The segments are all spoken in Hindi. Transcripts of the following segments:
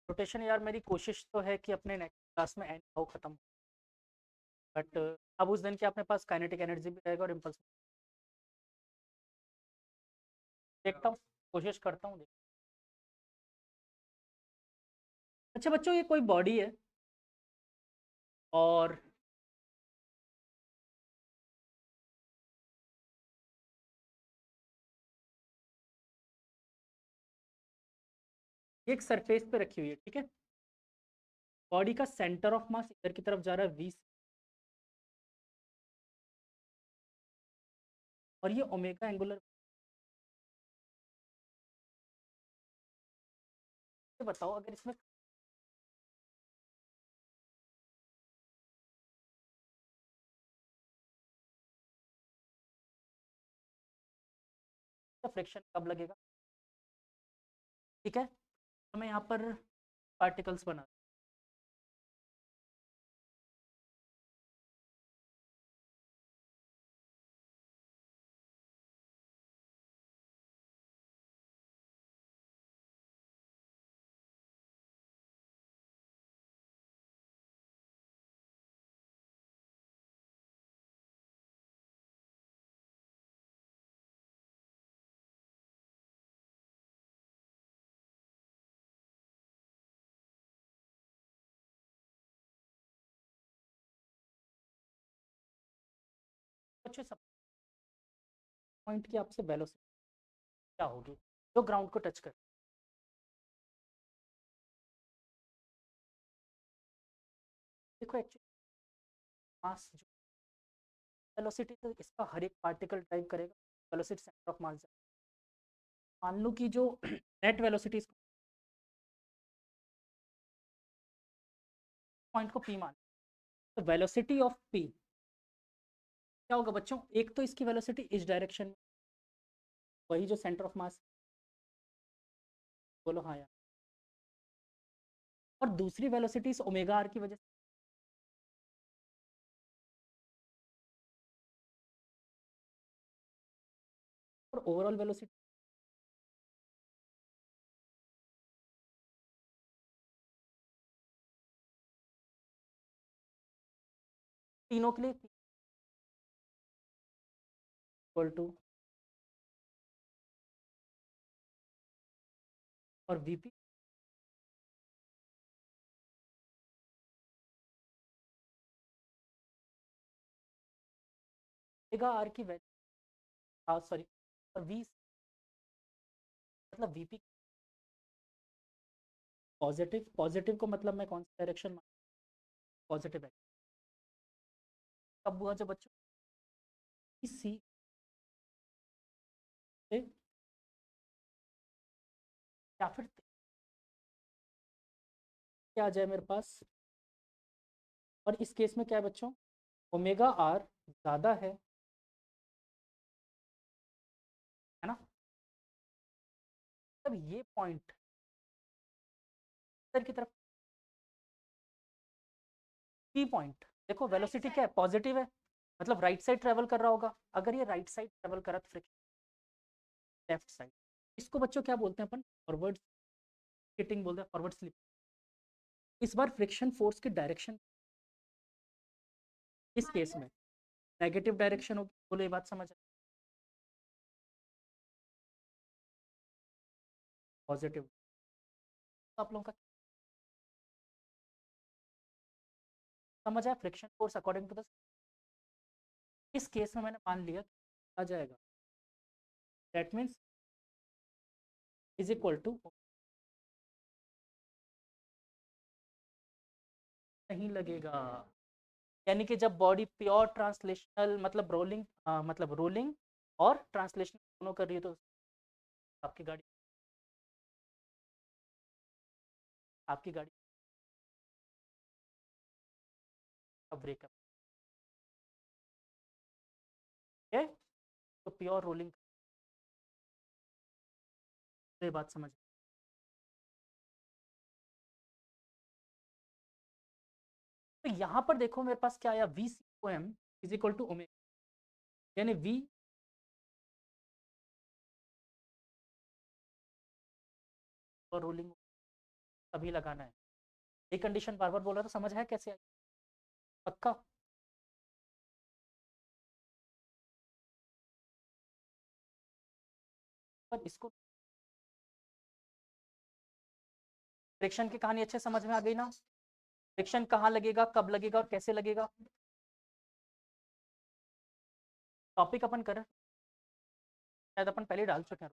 रोटेशन यार मेरी कोशिश तो है कि अपने नेक्स्ट क्लास में एन हो खत्म, बट अब उस दिन के अपने पास काइनेटिक एनर्जी भी रहेगा और इम्पल्स। देखता हूँ, कोशिश करता हूँ। अच्छा बच्चों, ये कोई बॉडी है और ये एक सरफेस पे रखी हुई है, ठीक है। बॉडी का सेंटर ऑफ मास इधर की तरफ जा रहा है 20, और ये ओमेगा एंगुलर। बताओ अगर इसमें फ्रिक्शन कब लगेगा, ठीक है। तो मैं यहाँ पर पार्टिकल्स बना, बच्चों सब पॉइंट की आपसे वेलोसिटी क्या होगी जो ग्राउंड को टच कर। देखो एक्चुअली मास जो वेलोसिटी, तो इसका हर एक पार्टिकल ड्राइव करेगा, वेलोसिटी सेंटर ऑफ मास। मान लो कि जो नेट वेलोसिटी पॉइंट को पी मान, तो वेलोसिटी ऑफ पी क्या होगा बच्चों। एक तो इसकी वेलोसिटी इस डायरेक्शन में, वही जो सेंटर ऑफ मास, बोलो हाँ यार। और दूसरी वेलोसिटी इस ओमेगा आर की वजह से, और ओवरऑल वेलोसिटी तीनों के लिए इक्वल टू, और वीपी ओमेगा आर की वैल्यू, हाँ सॉरी, और वी मतलब वीपी पॉजिटिव। पॉजिटिव को मतलब मैं कौन सा डायरेक्शन मान, पॉजिटिव है। कब हुआ जब बच्चों सी से, या फिर क्या आ जाए मेरे पास। और इस केस में क्या है बच्चों, ओमेगा आर ज़्यादा है ना। तब ये पॉइंट इधर की तरफ पी पॉइंट, देखो वेलोसिटी क्या है, पॉजिटिव है, मतलब राइट साइड ट्रेवल कर रहा होगा। अगर ये राइट साइड ट्रेवल करा तो फ्रिक्शन लेफ्ट साइड, इसको बच्चों क्या बोलते हैं अपन, फॉरवर्ड हिटिंग बोलते हैं, फॉरवर्ड स्लिप। इस बार फ्रिक्शन फोर्स की डायरेक्शन इस केस में नेगेटिव डायरेक्शन होगी, बोलो ये बात समझ। पॉजिटिव, तो आप लोगों का समझ आया, friction force according to the, इस केस में मैंने मान लिया आ जाएगा, that means is equal to, नहीं लगेगा। यानी कि जब बॉडी प्योर ट्रांसलेशनल मतलब रोलिंग, मतलब रोलिंग और ट्रांसलेशन दोनों कर रही है, तो आपकी गाड़ी, आपकी गाड़ी का ब्रेकअप है, तो प्योर रोलिंग, ये बात समझ। तो यहाँ पर देखो मेरे पास क्या आया, V C O M is equal to omega, यानी वी और रोलिंग तभी लगाना है। ये कंडीशन बार बार बोल रहा था, समझ है कैसे आई? पक्का? पर इसको फ्रिक्शन की कहानी अच्छे समझ में आ गई ना? फ्रिक्शन कहाँ लगेगा, कब लगेगा और कैसे लगेगा? टॉपिक अपन करें, शायद अपन पहले डाल चुके हैं।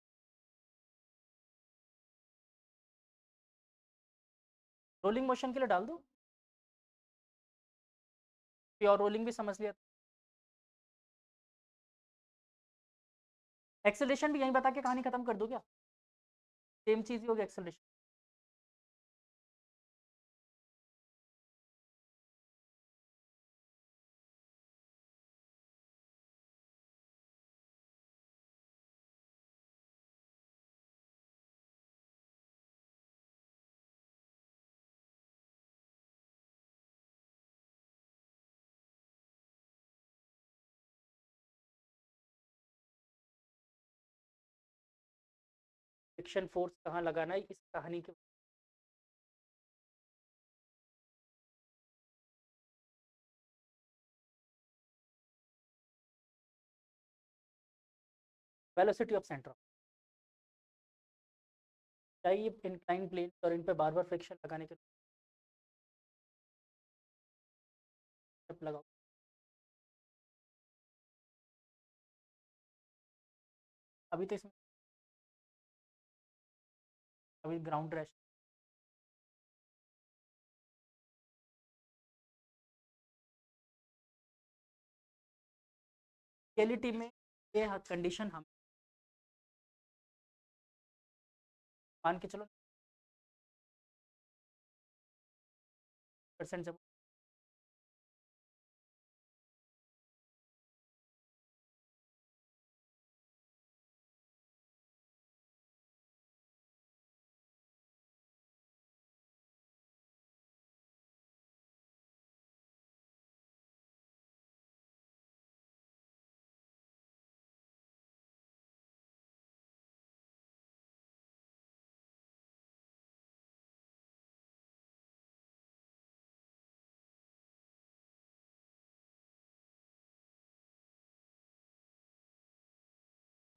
रोलिंग मोशन के लिए डाल दो, प्योर रोलिंग भी समझ लिया। एक्सेलरेशन भी यहीं बता के कहानी खत्म कर दो क्या? सेम चीज ही होगी एक्सेलरेशन। फ्रिक्शन फोर्स कहाँ लगाना है इस कहानी के। वेलोसिटी ऑफ सेंटर, चाहिए इंक्लाइन प्लेन और इन पे बार बार फ्रिक्शन लगाने के लगाओ। अभी तो इसमें अभी ग्राउंड रैश। रियलिटी में ये कंडीशन हम मान के चलो परसेंट जब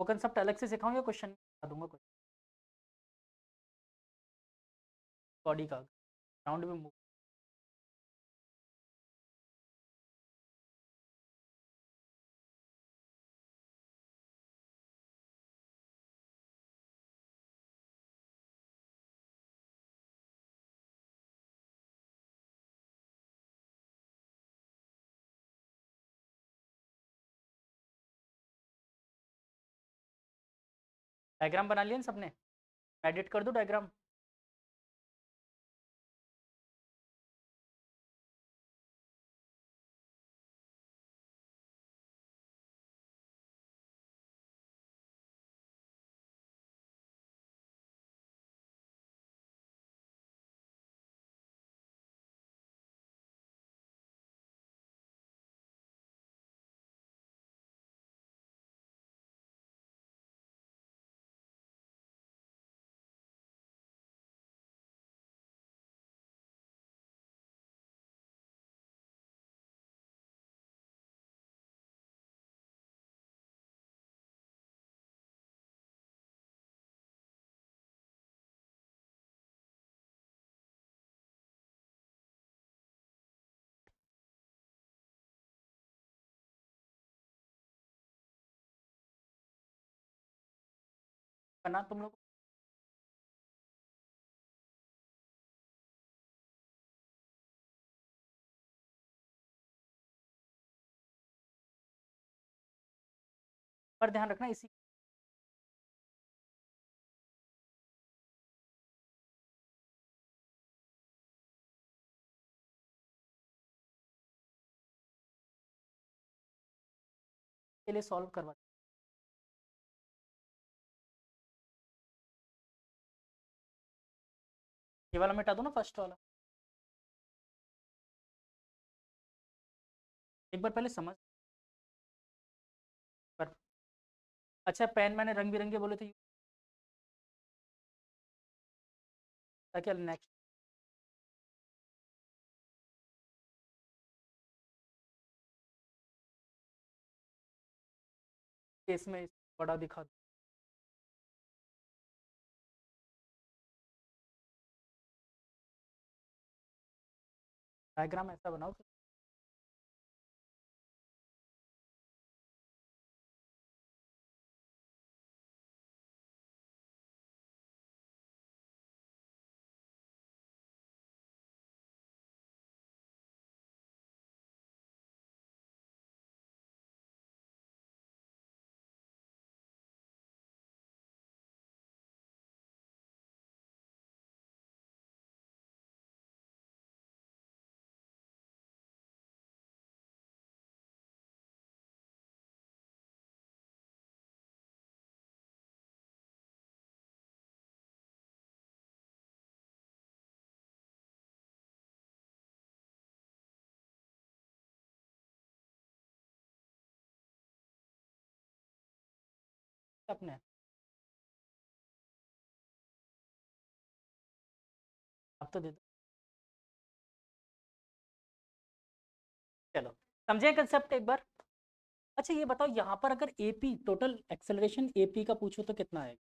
वो कंसेप्ट अलग से सिखाऊंगा, क्वेश्चन बता दूंगा कुछ बॉडी का ग्राउंड में मूव। डायग्राम बना लिया ना सबने? एडिट कर दो डायग्राम। बना तुम लोग पर ध्यान रखना इसी के लिए सॉल्व करवा। ये वाला मिटा दो ना, फर्स्ट वाला। एक बार पहले समझ पर। अच्छा, पेन मैंने रंग बिरंगे बोले थे ताकि नेक्स्ट केस में बड़ा दिखा दो। डायग्राम ऐसा बनाओ कि अपने अब तो दे दो। चलो समझे कंसेप्ट एक बार। अच्छा ये बताओ यहाँ पर अगर एपी टोटल एक्सेलरेशन एपी का पूछो तो कितना है?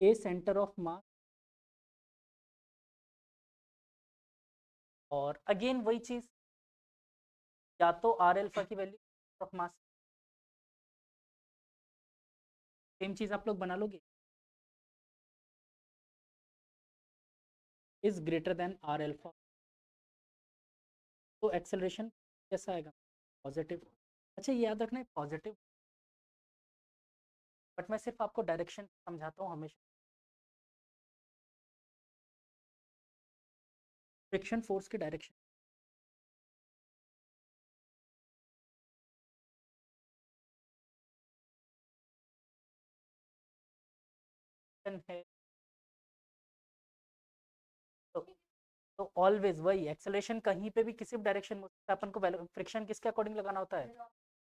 ए सेंटर ऑफ मास, और अगेन वही चीज, या तो आर एल्फा की वैल्यू ऑफ मास, सेम चीज आप लोग बना लोगे, is greater than are alpha, तो एक्सेलरेशन कैसा आएगा? पॉजिटिव। अच्छा ये याद रखना है पॉजिटिव, बट मैं सिर्फ आपको डायरेक्शन समझाता हूँ हमेशा। फ्रिक्शन फोर्स की डायरेक्शन है, तो तो ऑलवेज वही एक्सेलरेशन कहीं पे भी किसी भी डायरेक्शन में हो सकता है, अपन को फ्रिक्शन किसके अकॉर्डिंग लगाना होता है?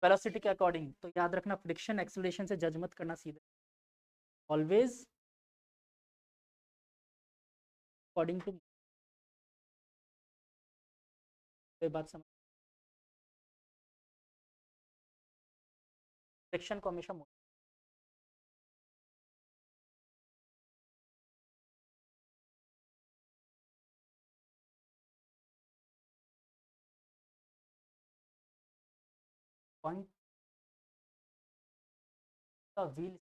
वेलोसिटी के अकॉर्डिंग। तो याद रखना फ्रिक्शन एक्सेलरेशन से जज मत करना सीधे, ऑलवेज अकॉर्डिंग टू। ये बात समझ, फ्रिक्शन को हमेशा पॉइंट का व्हील,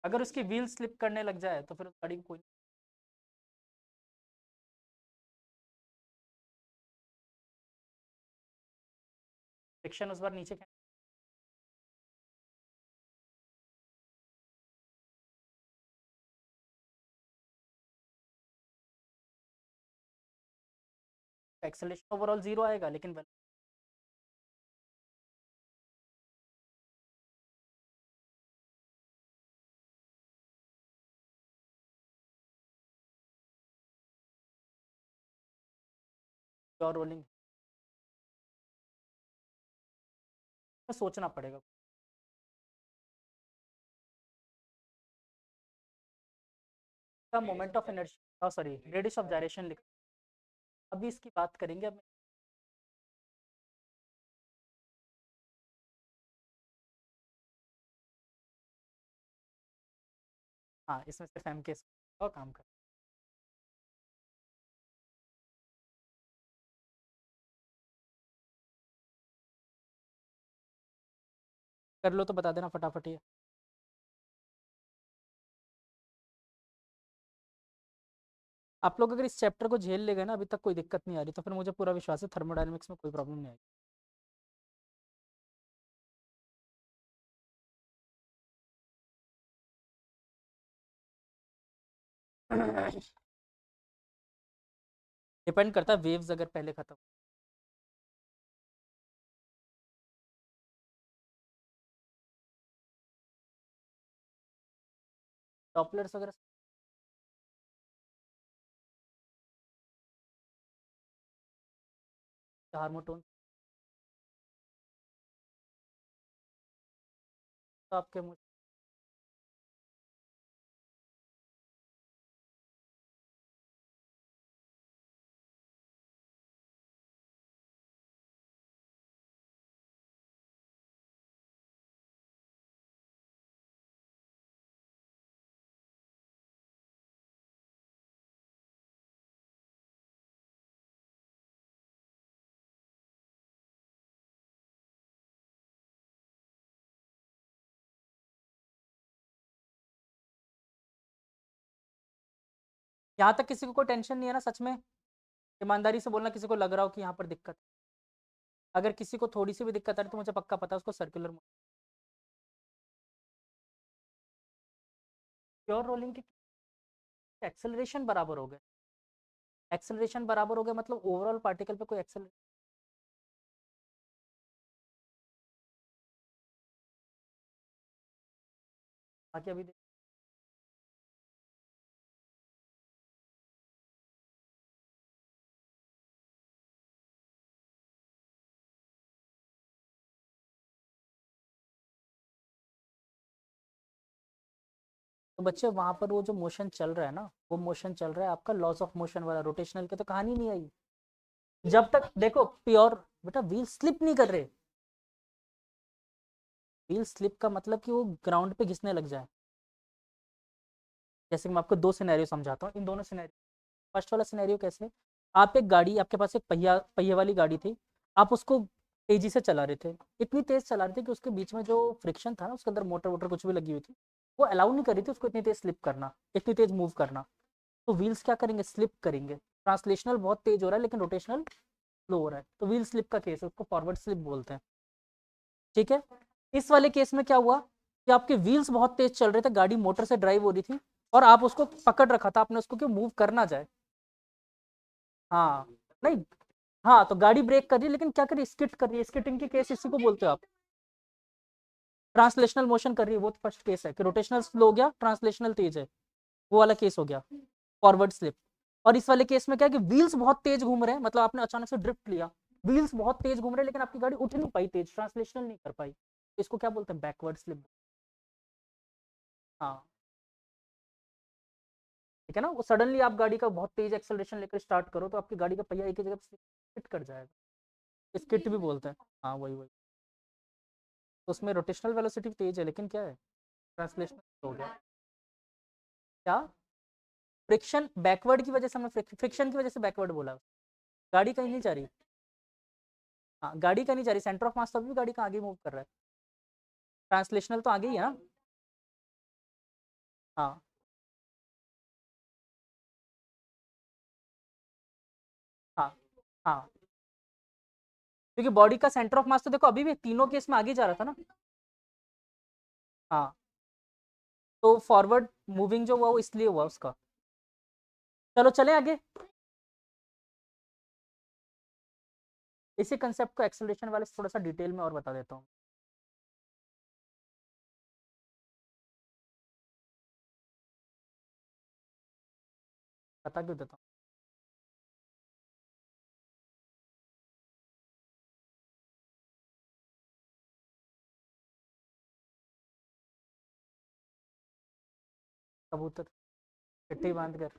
अगर उसकी व्हील स्लिप करने लग जाए तो फिर उस गाड़ी को कोई फ्रिक्शन उस बार नीचे एक्सेलरेशन ओवरऑल जीरो आएगा, लेकिन प्योर रोलिंग सोचना पड़ेगा। का moment of inertia, sorry radius of direction लिख, अभी इसकी बात करेंगे अब। हाँ इसमें सिर्फ एम के का काम कर, कर लो तो बता देना फटाफट ये। आप लोग अगर इस चैप्टर को झेल ले गए ना अभी तक कोई दिक्कत नहीं आ रही, तो फिर मुझे पूरा विश्वास है थर्मोडायनेमिक्स में कोई प्रॉब्लम नहीं आएगी। डिपेंड करता है वेव्स अगर पहले खत्म, डॉपलर्स वगैरह, हार्मोटोन तो आपके मुझे यहाँ तक किसी को कोई टेंशन नहीं है ना सच में? ईमानदारी से बोलना किसी को लग रहा हो कि यहाँ पर दिक्कत, अगर किसी को थोड़ी सी भी दिक्कत आ रही तो मुझे पक्का पता है उसको सर्कुलर प्योर रोलिंग की एक्सेलरेशन बराबर हो गए, एक्सेलरेशन बराबर हो गया मतलब ओवरऑल पार्टिकल पे कोई एक्सेलरेशन। बाकी अभी तो बच्चे वहां पर वो जो मोशन चल रहा है ना, वो मोशन चल रहा है आपका लॉस ऑफ मोशन वाला, रोटेशनल की तो कहानी नहीं आई। जब तक देखो प्योर, बेटा व्हील स्लिप नहीं कर रहे, व्हील स्लिप का मतलब कि वो ग्राउंड पे घिसने लग जाए। जैसे कि मैं आपको दो सिनेरियो समझाता हूँ, इन दोनों सिनेरियो, फर्स्ट वाला सिनेरियो कैसे, आप एक गाड़ी, आपके पास एक पहिया पहिए वाली गाड़ी थी, आप उसको तेजी से चला रहे थे, इतनी तेज चला रहे थे कि उसके बीच में जो फ्रिक्शन था ना, उसके अंदर मोटर वोटर कुछ भी लगी हुई थी, वो अलाउ नहीं कर रही थी उसको इतनी तेज स्लिप करना, इतनी तेज मूव करना। तो व्हील्स क्या करेंगे, स्लिप करेंगे। ट्रांसलेशनल बहुत तेज हो रहा है लेकिन रोटेशनल स्लो हो रहा है, तो व्हील स्लिप का केस है, उसको फॉरवर्ड स्लिप बोलते हैं। ठीक है, इस वाले केस में क्या हुआ कि आपके व्हील्स बहुत तेज चल रहे थे, गाड़ी मोटर से ड्राइव हो रही थी, और आप उसको पकड़ रखा था आपने उसको कि मूव करना जाए। हाँ, नहीं, हाँ तो गाड़ी ब्रेक कर रही है लेकिन क्या कर रही है, स्किट कर रही है, स्किटिंग की केस इसी को बोलते हो आप। ट्रांसलेशनल मोशन कर रही है, वो तो फर्स्ट केस है कि रोटेशनल स्लो हो गया, ट्रांसलेशनल तेज है, वो वाला केस हो गया फॉरवर्ड स्लिप। और इस वाले केस में क्या है कि व्हील्स बहुत तेज घूम रहे हैं, मतलब आपने अचानक से ड्रिफ्ट लिया, व्हील्स बहुत तेज घूम रहे हैं लेकिन आपकी गाड़ी उठ नहीं पाई तेज, ट्रांसलेशनल नहीं कर पाई, इसको क्या बोलते हैं, बैकवर्ड स्लिप। हाँ, ठीक है ना, वो सडनली आप गाड़ी का बहुत तेज एक्सेलरेशन लेकर स्टार्ट करो तो आपकी गाड़ी का पहिया एक ही जगह स्किट कर जाएगा, स्किट भी बोलते हैं। हाँ वही वही, तो उसमें रोटेशनल वेलोसिटी तेज है लेकिन क्या है, ट्रांसलेशनल हो गया। क्या, फ्रिक्शन बैकवर्ड की वजह से, हमने फ्रिक्शन की वजह से बैकवर्ड बोला, गाड़ी कहीं नहीं जा रही। हाँ, गाड़ी कहीं नहीं जा रही, सेंटर ऑफ मास तो अभी भी गाड़ी का आगे मूव कर रहा है, ट्रांसलेशनल तो आगे ही है ना। हाँ हाँ हाँ, क्योंकि बॉडी का सेंटर ऑफ मास तो देखो अभी भी तीनों केस में आगे जा रहा था ना। हाँ, तो फॉरवर्ड मूविंग जो हुआ वो इसलिए हुआ उसका। चलो चले आगे, इसी कंसेप्ट को एक्सेलरेशन वाले से थोड़ा सा डिटेल में और बता देता हूँ। बता क्यों देता हूँ, कबूतर, चिट्ठी बांध कर,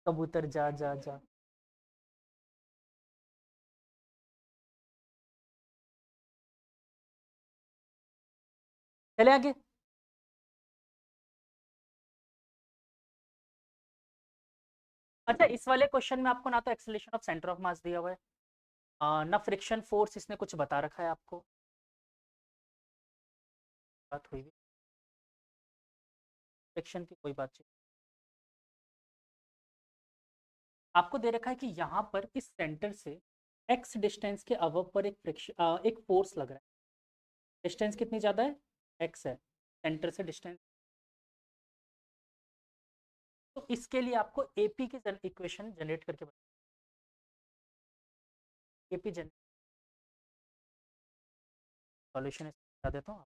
कबूतर जा जा जा। चले आगे। अच्छा, इस वाले क्वेश्चन में आपको ना तो एक्सेलरेशन ऑफ सेंटर ऑफ मास दिया हुआ है, ना फ्रिक्शन फोर्स इसने कुछ बता रखा है आपको, बात हुई भी, फ्रिक्शन की कोई बात नहीं। आपको दे रखा है कि यहाँ पर इस सेंटर से एक्स डिस्टेंस के अबव पर एक फ्रिक्शन, एक फोर्स लग रहा है, डिस्टेंस कितनी ज़्यादा है, एक्स है, सेंटर से डिस्टेंस। तो इसके लिए आपको एपी की इक्वेशन जनरेट करके एपी जन सॉल्यूशन बता देता हूँ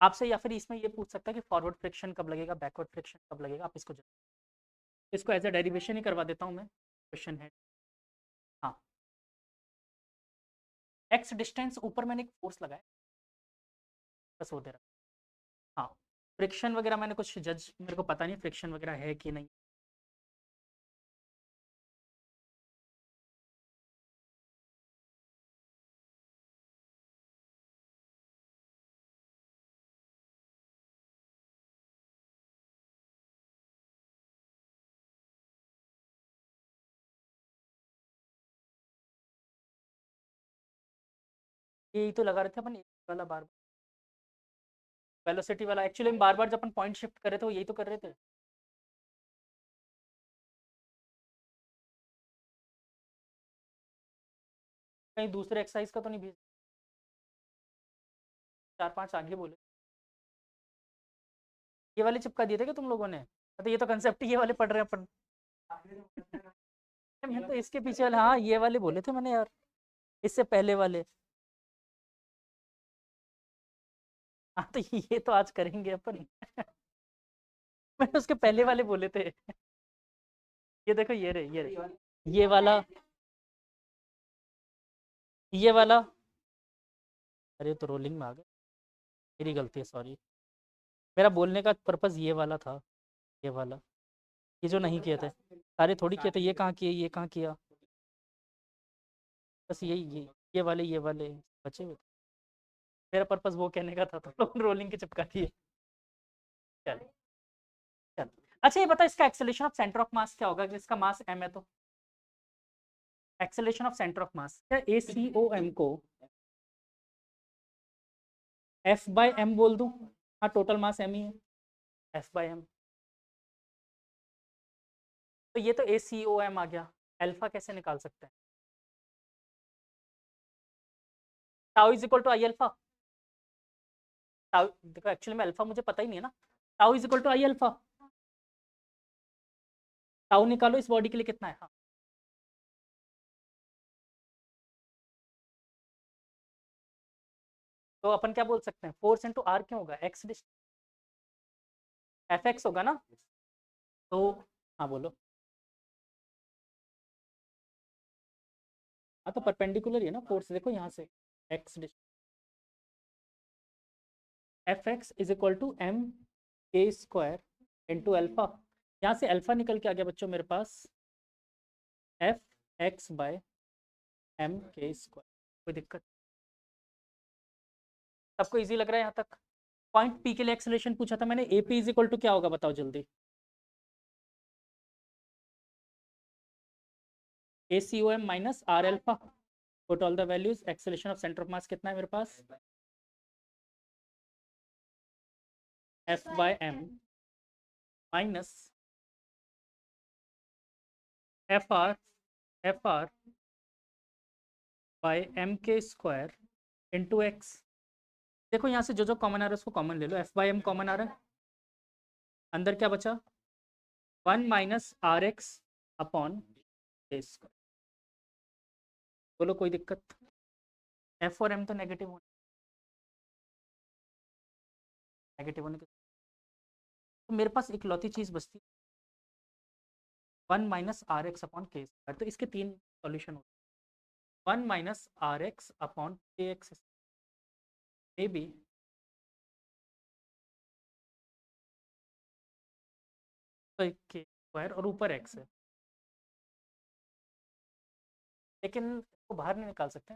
आपसे, या फिर इसमें ये पूछ सकता है कि फॉरवर्ड फ्रिक्शन कब लगेगा, बैकवर्ड फ्रिक्शन कब लगेगा, आप इसको एज अ डेरिवेशन ही करवा देता हूँ मैं, क्वेश्चन है। हाँ, एक्स डिस्टेंस, ऊपर मैंने एक फोर्स लगाया, बस वो दे रहा। हाँ, फ्रिक्शन वगैरह मैंने कुछ जज, मेरे को पता नहीं फ्रिक्शन वगैरह है कि नहीं। यही तो लगा रहे थे अपन, एक वाला बार वेलोसिटी वाला, एक्चुअली हम बार बार जब अपन पॉइंट शिफ्ट कर रहे थे वो यही तो कर रहे थे। कहीं दूसरे एक्सरसाइज का तो नहीं भेज, 4-5 आगे बोले। ये वाले चिपका दिए थे क्या तुम लोगों ने? तो ये तो कंसेप्ट ये वाले पढ़ रहे हैं अपन। मैं तो इसके पीछे वाले, हाँ ये वाले बोले थे मैंने यार, इससे पहले वाले। हाँ तो ये तो आज करेंगे अपन। मैंने उसके पहले वाले बोले थे। ये देखो, ये ये वाला, ये वाला। अरे तो रोलिंग में आ गए, मेरी गलती है, सॉरी। मेरा बोलने का पर्पस ये वाला था, ये वाला। ये जो नहीं किए थे, सारे थोड़ी किए थे, ये कहाँ किए, ये कहाँ किया, बस यही ये वाले बचे हुए थे। मेरा पर्पस वो कहने का था, तो लोग रोलिंग के चिपका दिए। चल चल। अच्छा ये बता, इसका एक्सेलरेशन ऑफ सेंटर ऑफ मास क्या होगा, जिसका मास m है तो? एक्सेलरेशन ऑफ सेंटर ऑफ मास, क्या ए सी ओ एम को एफ बाई एम बोल दूं? हाँ, टोटल मास m ही है, एफ बाई एम। तो ये तो ए सी ओ एम आ गया। अल्फा कैसे निकाल सकते हैं? Tau is equal to I alpha. Tau, देखो एक्चुअली में अल्फा मुझे पता ही नहीं है ना। Tau is equal to I alpha. Tau निकालो इस बॉडी के लिए कितना है। हाँ, तो अपन क्या बोल सकते हैं, फोर्स इंटू आर क्यों होगा, एक्स एफ एक्स होगा ना। तो हाँ बोलो। हाँ तो परपेंडिकुलर ही है ना फोर्स, देखो यहाँ से X F X is equal to M के स्क्वायर इंटू अल्फा। यहाँ से अल्फा निकल के आ गया बच्चों मेरे पास, एफ एक्स बाय एम के स्क्वायर। कोई दिक्कत? सबको इजी लग रहा है यहाँ तक? पॉइंट पी के लिए एक्सेलरेशन पूछा था मैंने, a p is equal to क्या होगा बताओ जल्दी। A c O m minus r alpha, put all the values. Acceleration of centre of mass कितना है मेरे पास, f by m minus f r by M के स्क्वायर इंटू एक्स। देखो यहाँ से जो जो कॉमन आ रहा है उसको कॉमन ले लो, एफ बाई एम कॉमन आ रहा है, अंदर क्या बचा, 1 - RX अपॉन के स्क्वायर। बोलो कोई दिक्कत? एफ और एम तो नेगेटिव होने के, तो मेरे पास इकलौती चीज बचती, 1 - RX अपॉन के स्क्वायर। तो इसके तीन सॉल्यूशन होते हैं, 1 - RX अपॉन के एक्स मे बी के स्क्वायर, और ऊपर एक्स है, लेकिन इसको बाहर नहीं निकाल सकते।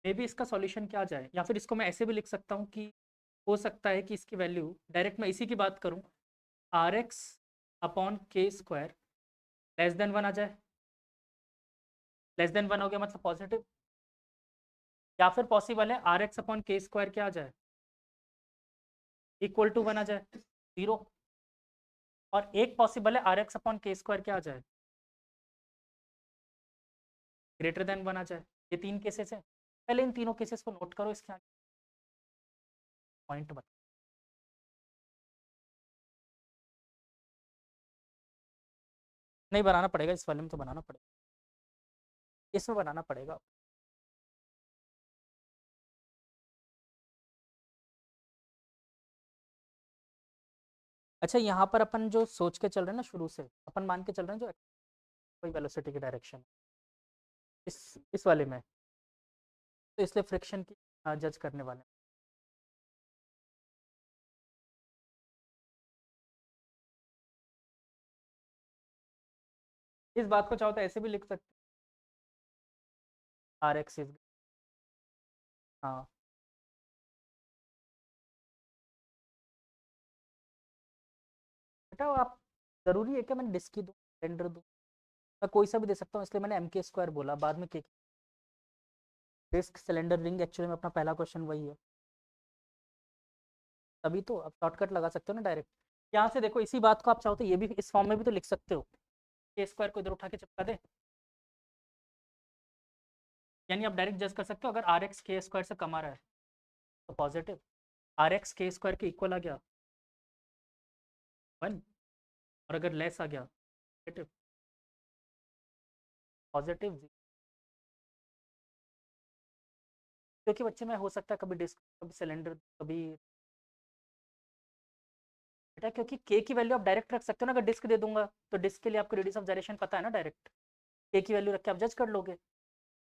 मे बी इसका सॉल्यूशन क्या आ जाए, या फिर इसको मैं ऐसे भी लिख सकता हूँ कि हो सकता है कि इसकी वैल्यू डायरेक्ट मैं इसी की बात करूँ, RX अपॉन के स्क्वायर लेस देन 1 आ जाए। लेस देन 1 हो गया मतलब पॉजिटिव, या फिर पॉसिबल है RX अपॉन के स्क्वायर क्या आ जाए, इक्वल टू 1 आ जाए, 0। और एक पॉसिबल है RX अपॉन के स्क्वायर क्या आ जाए, ग्रेटर देन 1 आ जाए। ये तीन केसेस है, पहले इन तीनों केसेस को नोट करो, इसके आगे पॉइंट बता। नहीं बनाना पड़ेगा, इस वाले में तो बनाना पड़ेगा, इसमें बनाना पड़ेगा। अच्छा यहाँ पर अपन जो सोच के चल रहे हैं ना, शुरू से अपन मान के चल रहे हैं जो कोई वेलोसिटी की डायरेक्शन, इस वाले में, तो इसलिए फ्रिक्शन की जज करने वाले हैं। इस बात को चाहो तो ऐसे भी लिख सकते आर एक्स इज, हाँ बेटा आप, जरूरी है क्या मैं डिस्क ही दूँ, सिलेंडर दूँ, मैं कोई सा भी दे सकता हूँ, इसलिए मैंने एम के स्क्वायर बोला, बाद में के। डिस्क सिलेंडर रिंग, एक्चुअली में अपना पहला क्वेश्चन वही है, तभी तो अब शॉर्टकट लगा सकते हो ना डायरेक्ट। यहाँ से देखो, इसी बात को आप चाहो तो ये भी इस फॉर्म में भी तो लिख सकते हो, के स्क्वायर को इधर उठा के चिपका दे, यानी आप डायरेक्ट जज कर सकते हो, अगर आर एक्स के स्क्वायर से कम आ रहा है तो पॉजिटिव, आर एक्स के स्क्वायर के इक्वल आ गया 1, और अगर लेस आ गया नेगेटिव, पॉजिटिव। क्योंकि बच्चे में हो सकता है कभी डिस्क, कभी सिलेंडर, कभी बेटा, क्योंकि के की वैल्यू आप डायरेक्ट रख सकते हो ना, अगर डिस्क दे दूंगा तो डिस्क के लिए आपको रेडियस ऑफ जाइरेशन पता है ना, डायरेक्ट के की वैल्यू रख के आप जज कर लोगे।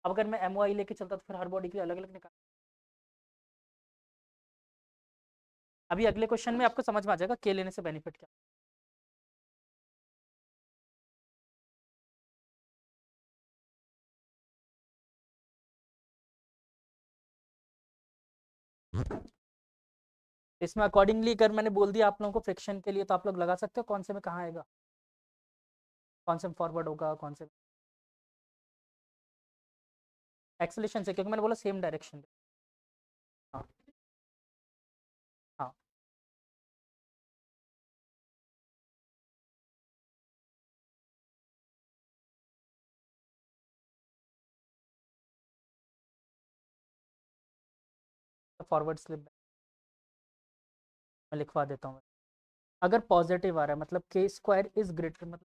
अब अगर मैं एम लेके चलता तो फिर हर बॉडी के लिए अलग अलग निकाल, अभी अगले क्वेश्चन में आपको समझ में आ जाएगा के लेने से बेनिफिट क्या। इसमें अकॉर्डिंगली अगर मैंने बोल दिया आप लोगों को फ्रिक्शन के लिए, तो आप लोग लगा सकते हो कौन से में कहाँ आएगा, कौन से में फॉरवर्ड होगा, कौन से एक्सेलेरेशन से, क्योंकि मैंने बोला सेम डायरेक्शन। हाँ हाँ, फॉरवर्ड स्लिप मैं लिखवा देता हूँ। अगर पॉजिटिव आ रहा है मतलब के स्क्वायर इज ग्रेटर, मतलब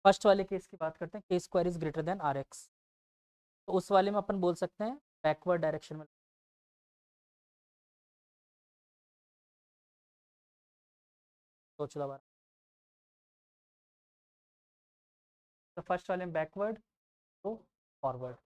फर्स्ट वाले केस की बात करते हैं, K square is greater than R X, तो उस वाले में अपन बोल सकते हैं बैकवर्ड डायरेक्शन में। सोच लो बार, तो फर्स्ट वाले में बैकवर्ड, तो फॉरवर्ड।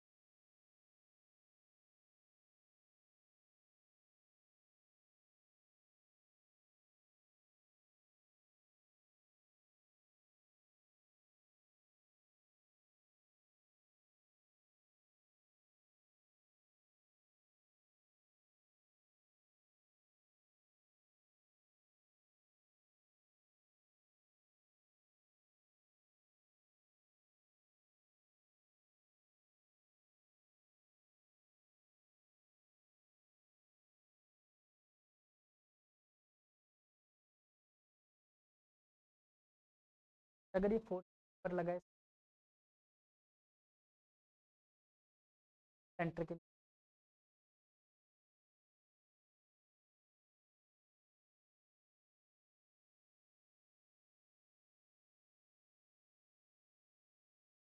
अगर ये फोर्थ पर लगा है सेंटर के,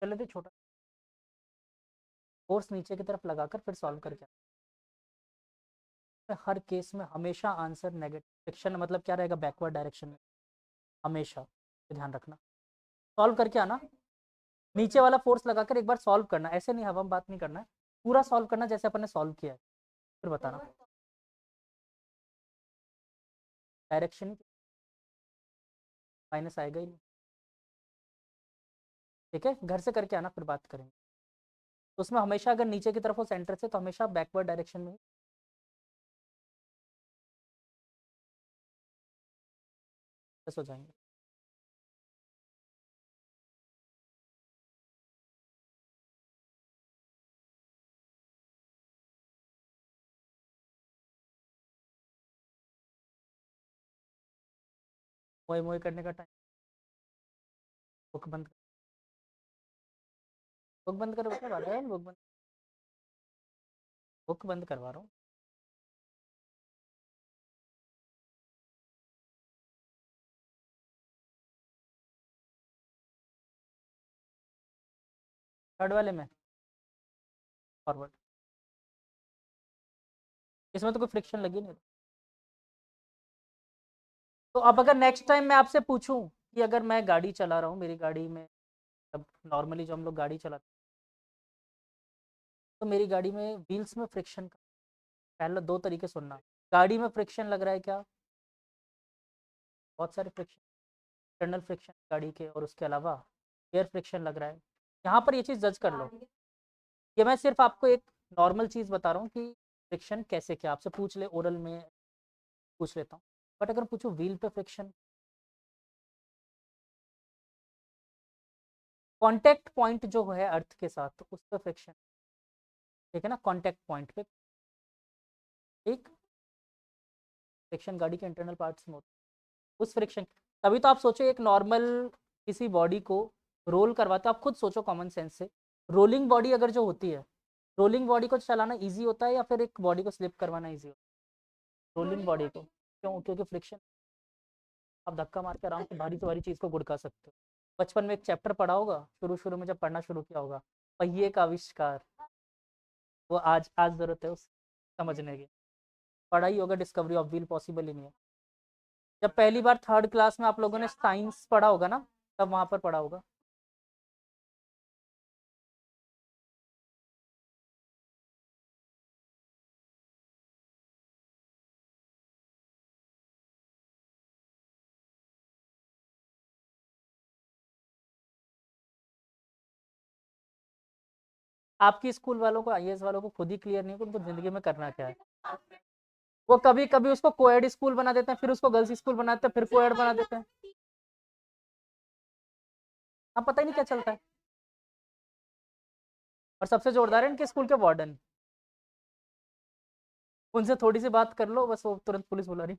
चले थे छोटा फोर्स नीचे की तरफ लगाकर फिर सॉल्व करके, हर केस में हमेशा आंसर नेगेटिव, फ्रिक्शन मतलब क्या रहेगा, बैकवर्ड डायरेक्शन में हमेशा, ये ध्यान रखना। सॉल्व करके आना, नीचे वाला फोर्स लगाकर एक बार सॉल्व करना, ऐसे नहीं हवा में बात नहीं करना है, पूरा सॉल्व करना जैसे अपन ने सॉल्व किया है, फिर बताना डायरेक्शन माइनस आएगा ही नहीं। ठीक है, घर से करके आना, फिर बात करेंगे। तो उसमें हमेशा अगर नीचे की तरफ हो सेंटर से, तो हमेशा बैकवर्ड डायरेक्शन में हो जाएंगे। मोए मोए करने का टाइम, बुक बंद, बुक बंद करो बेटा, बुक बंद करवा रहा हूँ। थर्ड वाले में फॉरवर्ड, इसमें तो कोई फ्रिक्शन लगी नहीं। तो अब अगर नेक्स्ट टाइम मैं आपसे पूछूं कि अगर मैं गाड़ी चला रहा हूँ, मेरी गाड़ी में, अब नॉर्मली जो हम लोग गाड़ी चलाते हैं, तो मेरी गाड़ी में व्हील्स में फ्रिक्शन का पहले 2 तरीके सुनना। गाड़ी में फ्रिक्शन लग रहा है क्या? बहुत सारे फ्रिक्शन, इंटरनल फ्रिक्शन गाड़ी के, और उसके अलावा एयर फ्रिक्शन लग रहा है। यहाँ पर ये चीज़ जज कर लो। ये मैं सिर्फ आपको एक नॉर्मल चीज़ बता रहा हूँ कि फ्रिक्शन कैसे, क्या आपसे पूछ ले ओरल में पूछ लेता हूँ। बट अगर पूछो व्हील पे फ्रिक्शन, कांटेक्ट पॉइंट जो है अर्थ के साथ उस पर फ्रिक्शन, ठीक है ना, कांटेक्ट पॉइंट पे एक फ्रिक्शन गाड़ी के इंटरनल पार्ट्स में होता है, उस फ्रिक्शन। तभी तो आप सोचो एक नॉर्मल किसी बॉडी को रोल करवाते हो, आप खुद सोचो कॉमन सेंस से, रोलिंग बॉडी अगर जो होती है, रोलिंग बॉडी को चलाना इजी होता है या फिर एक बॉडी को स्लिप करवाना इजी होता है? रोलिंग बॉडी को, क्यों? क्योंकि फ्रिक्शन, आप धक्का मार के आराम से भारी चीज़ को गुड़का सकते हो। बचपन में एक चैप्टर पढ़ा होगा, शुरू शुरू में जब पढ़ना शुरू किया होगा, पहिए का आविष्कार, वो आज आज जरूरत है उस समझने की। पढ़ा ही होगा डिस्कवरी ऑफ व्हील, पॉसिबल ही नहीं है। जब पहली बार थर्ड क्लास में आप लोगों ने साइंस पढ़ा होगा ना, तब वहां पर पढ़ा होगा। आपकी स्कूल वालों को, आईएएस वालों को खुद ही क्लियर नहीं है कि उनको जिंदगी में करना क्या है। वो कभी कभी उसको कोएड स्कूल बना देते हैं, फिर उसको गर्ल्स स्कूल बनाते हैं, फिर कोएड बना देते हैं। अब पता ही नहीं क्या चलता है। और सबसे जोरदार है इनके स्कूल के वार्डन। उनसे थोड़ी सी बात कर लो, बस वो तुरंत पुलिस बुला रही।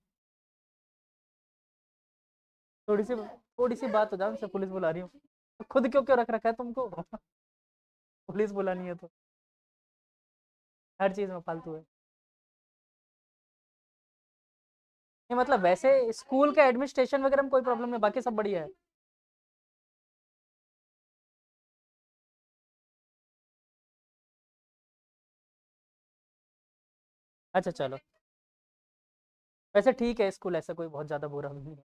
थोड़ी सी बात हो जाए उनसे, पुलिस बुला रही हूँ। तो खुद क्यों क्यों रख रखा है तुमको? पुलिस बुलानी है तो हर चीज में फालतू है। नहीं मतलब वैसे स्कूल के एडमिनिस्ट्रेशन वगैरह में कोई प्रॉब्लम नहीं, बाकी सब बढ़िया है। अच्छा चलो, वैसे ठीक है स्कूल, ऐसा कोई बहुत ज्यादा बुरा भी नहीं है।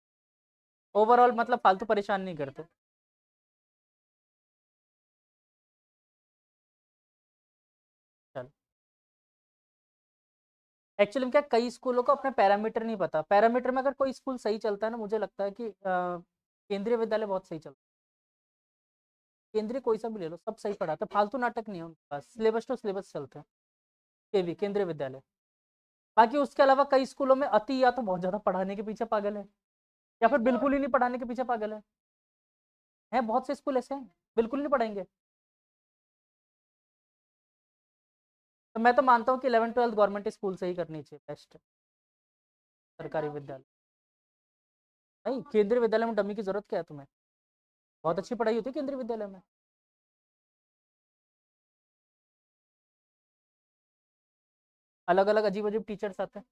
ओवरऑल मतलब फालतू परेशान नहीं करते। चल, एक्चुअली में क्या, कई स्कूलों को अपने पैरामीटर नहीं पता। पैरामीटर में अगर कोई स्कूल सही चलता है ना, मुझे लगता है कि केंद्रीय विद्यालय बहुत सही चलता है। केंद्रीय कोई सा भी ले लो, सब सही पढ़ाता है, फालतू नाटक नहीं है उनके पास, सिलेबस टू सिलेबस चलते हैं। केवी, केंद्रीय विद्यालय। बाकी उसके अलावा कई स्कूलों में अति, या तो बहुत ज्यादा पढ़ाने के पीछे पागल है, या फिर बिल्कुल ही नहीं पढ़ाने के पीछे पागल है बहुत से स्कूल ऐसे हैं बिल्कुल नहीं पढ़ाएंगे। तो मैं तो मानता हूँ कि 11th 12th गवर्नमेंट स्कूल से ही करनी चाहिए बेस्ट, सरकारी विद्यालय। नहीं, केंद्रीय विद्यालय में डमी की जरूरत क्या है तुम्हें? बहुत अच्छी पढ़ाई होती है केंद्रीय विद्यालय में। अलग अलग अजीब अजीब टीचर्स आते हैं।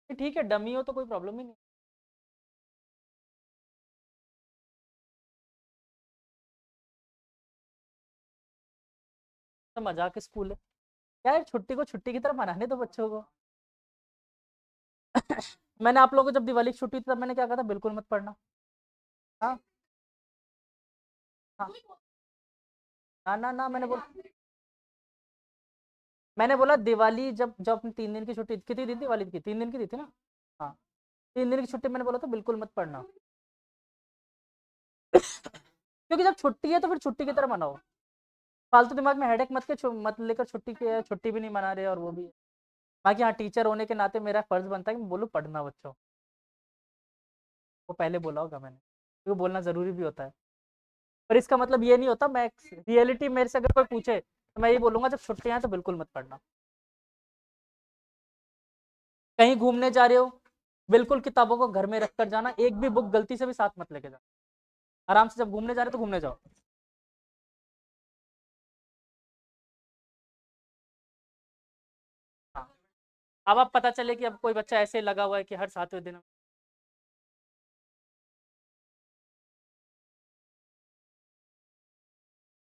ठीक है, डमी हो तो कोई प्रॉब्लम ही नहीं। तो मजाक स्कूल है यार, छुट्टी को छुट्टी की तरह मनाने दो बच्चों को। मैंने आप लोगों को जब दिवाली की छुट्टी थी तब मैंने क्या कहा था, बिल्कुल मत पढ़ना। हाँ हाँ, ना ना ना, मैंने बोला दिवाली, जब अपनी 3 दिन की छुट्टी कितनी दी थी, दिवाली की 3 दिन की दी थी ना। हाँ, 3 दिन की छुट्टी मैंने बोला था बिल्कुल मत पढ़ना। क्योंकि जब छुट्टी है तो फिर छुट्टी की तरह मनाओ। फालतू दिमाग में हेडेक मत लेकर छुट्टी की, छुट्टी भी नहीं मना रहे और वो भी। बाकी हाँ, टीचर होने के नाते मेरा फर्ज बनता है कि मैं बोलूँ पढ़ना बच्चों। वो पहले बोला होगा मैंने, क्योंकि बोलना जरूरी भी होता है। पर इसका मतलब ये नहीं होता, मैं रियलिटी मेरे से अगर कोई पूछे तो मैं ये बोलूंगा जब छुट्टियां हैं तो बिल्कुल मत पढ़ना। कहीं घूमने जा रहे हो, बिल्कुल किताबों को घर में रख कर जाना, एक भी बुक गलती से भी साथ मत लेके जाना। आराम से जब घूमने जा रहे हो तो घूमने जाओ। हाँ, अब पता चले कि अब कोई बच्चा ऐसे लगा हुआ है कि हर 7वें दिन।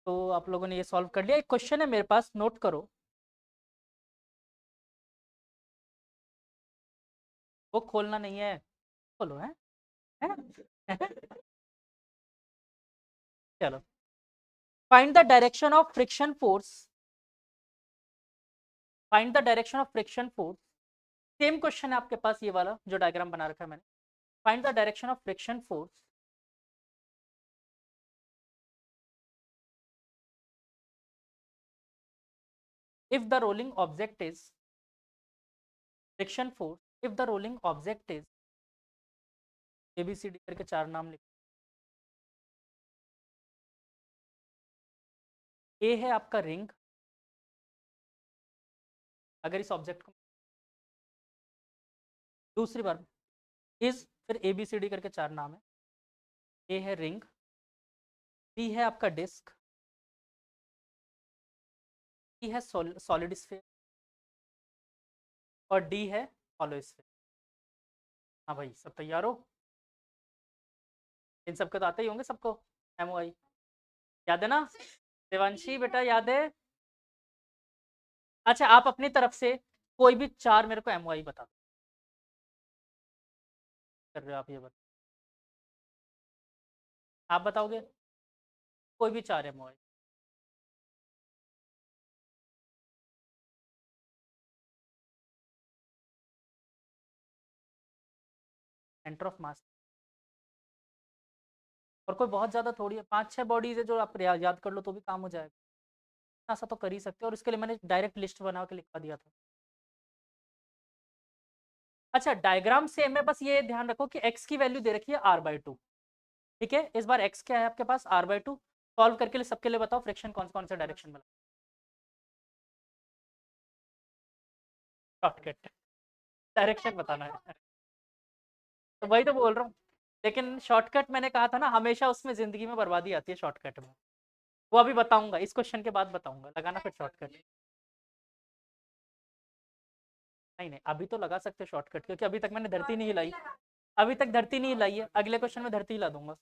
तो आप लोगों ने ये सॉल्व कर लिया। एक क्वेश्चन है मेरे पास, नोट करो। वो खोलना नहीं है, खोलो है ना? चलो, find the direction of friction force, find the direction of friction force. Same question है आपके पास ये वाला जो डायग्राम बना रखा है मैंने। Find the direction of friction force if the rolling object is friction force, if the rolling object is ABCD करके 4 नाम लिख। ए है आपका रिंग, अगर इस ऑब्जेक्ट को दूसरी बार इज, फिर ABCD करके 4 नाम है। ए है रिंग, बी है आपका डिस्क, सी है सॉलिड स्फीयर और डी है हॉलो स्फीयर। हाँ भाई, सब तैयार हो? इन सबको तो आते ही होंगे सबको, MOI याद है ना? देवांशी बेटा याद है? अच्छा, आप अपनी तरफ से कोई भी 4 मेरे को MOI बता कर रहे हो आप, ये बता, आप बताओगे कोई भी 4 MOI। सेंटर ऑफ मास, और कोई बहुत ज्यादा थोड़ी है, 5-6 बॉडीज है जो आप याद कर लो तो भी काम हो जाएगा। ऐसा तो कर ही सकते हो, और इसके लिए मैंने डायरेक्ट लिस्ट बना के लिखवा दिया था। अच्छा, डायग्राम सेम है, बस ये ध्यान रखो कि x की वैल्यू दे रखी है r/2। ठीक है, इस बार x क्या है आपके पास? r/2। सॉल्व करके सबके लिए बताओ फ्रिक्शन कौन कौन से डायरेक्शन में। शॉर्टकट, डायरेक्शन बताना है, तो वही तो बोल रहा हूँ। लेकिन शॉर्टकट मैंने कहा था ना, हमेशा उसमें जिंदगी में बर्बादी आती है शॉर्टकट में। वो अभी बताऊंगा, इस क्वेश्चन के बाद बताऊंगा, लगाना फिर शॉर्टकट। नहीं नहीं, अभी तो लगा सकते शॉर्टकट, क्योंकि अभी तक मैंने धरती नहीं हिलाई। अभी तक धरती नहीं हिलाई है, अगले क्वेश्चन में धरती हिला दूंगा।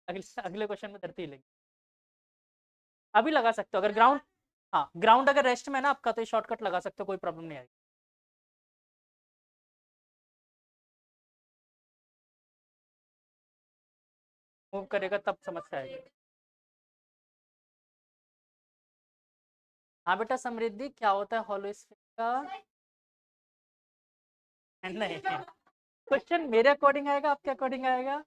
अगले अगले क्वेश्चन में धरती हिलेगी। अभी लगा सकते हो अगर ग्राउंड, हाँ ग्राउंड अगर रेस्ट में है ना आपका, तो ये शॉर्टकट लगा सकते हो, कोई प्रॉब्लम नहीं आएगी। मूव करेगा तब समस्या आएगी। हाँ बेटा समृद्धि, क्या होता है हॉलो स्फीयर का? नहीं, क्वेश्चन मेरे अकॉर्डिंग आएगा, आपके अकॉर्डिंग आएगा?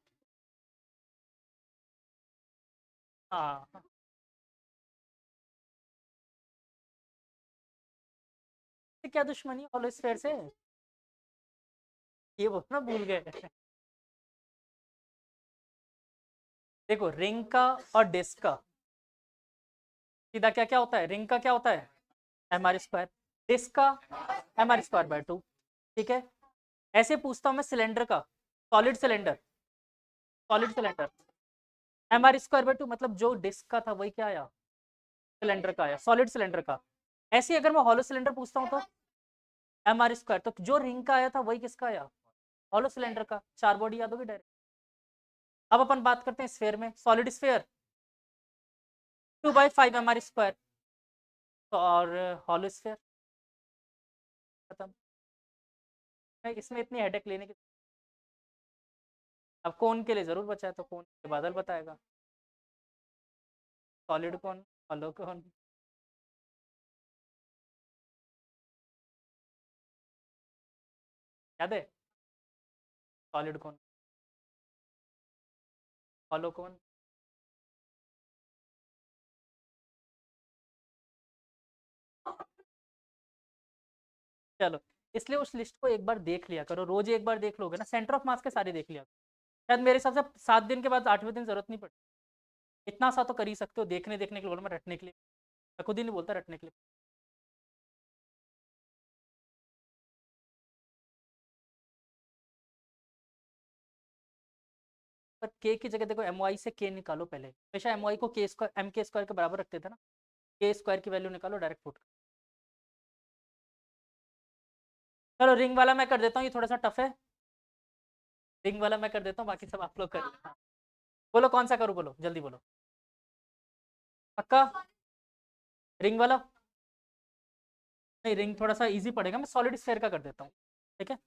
हाँ, क्या दुश्मनी हॉलो स्फीयर से? ये वो ना भूल गए। देखो, रिंग का और डिस्क का सीधा क्या क्या होता है? रिंग का क्या होता है? mr², डिस्क का mr²/2। ठीक है, ऐसे पूछता हूँ मैं सिलेंडर का, solid cylinder, solid cylinder mr²/2, मतलब जो डिस्क का था वही क्या आया? सिलेंडर का आया, सॉलिड सिलेंडर का। ऐसे ही अगर मैं हॉलो सिलेंडर पूछता हूँ तो mr², तो जो रिंग का आया था वही किसका आया? हॉलो सिलेंडर का। 4 बॉडी याद होगी डायरेक्ट। अब अपन बात करते हैं स्फेयर में, सॉलिड स्फेयर 2/5 mr², और हॉलो स्फेयर खत्म। इसमें इतनी हेडेक लेने की, अब कौन के लिए जरूर बचा है, तो कौन बादल बताएगा। सॉलिड कौन, हॉलो कौन? याद है? सॉलिड कौन, हॉलो कौन? चलो, इसलिए उस लिस्ट को एक बार देख लिया करो, रोज एक बार देख लोगे ना, सेंटर ऑफ मास के सारे देख लिया करो। शायद मेरे हिसाब से 7 दिन के बाद 8वें दिन जरूरत नहीं पड़ती। इतना सा तो कर ही सकते हो, देखने देखने के लिए बोलो, मैं रटने के लिए, मैं खुद ही नहीं बोलता रटने के लिए। पर के की जगह देखो, MOI से के निकालो पहले, हमेशा MOI को MK² के बराबर रखते थे ना। के² की वैल्यू निकालो, डायरेक्ट पुट। चलो रिंग वाला मैं कर देता हूँ, ये थोड़ा सा टफ है। रिंग वाला मैं कर देता हूँ, बाकी सब आप लोग कर लेना। बोलो कौन सा करूँ, बोलो जल्दी बोलो। पक्का? रिंग वाला? नहीं, रिंग थोड़ा सा इजी पड़ेगा, मैं सॉलिड स्फेयर का कर देता हूँ, ठीक है।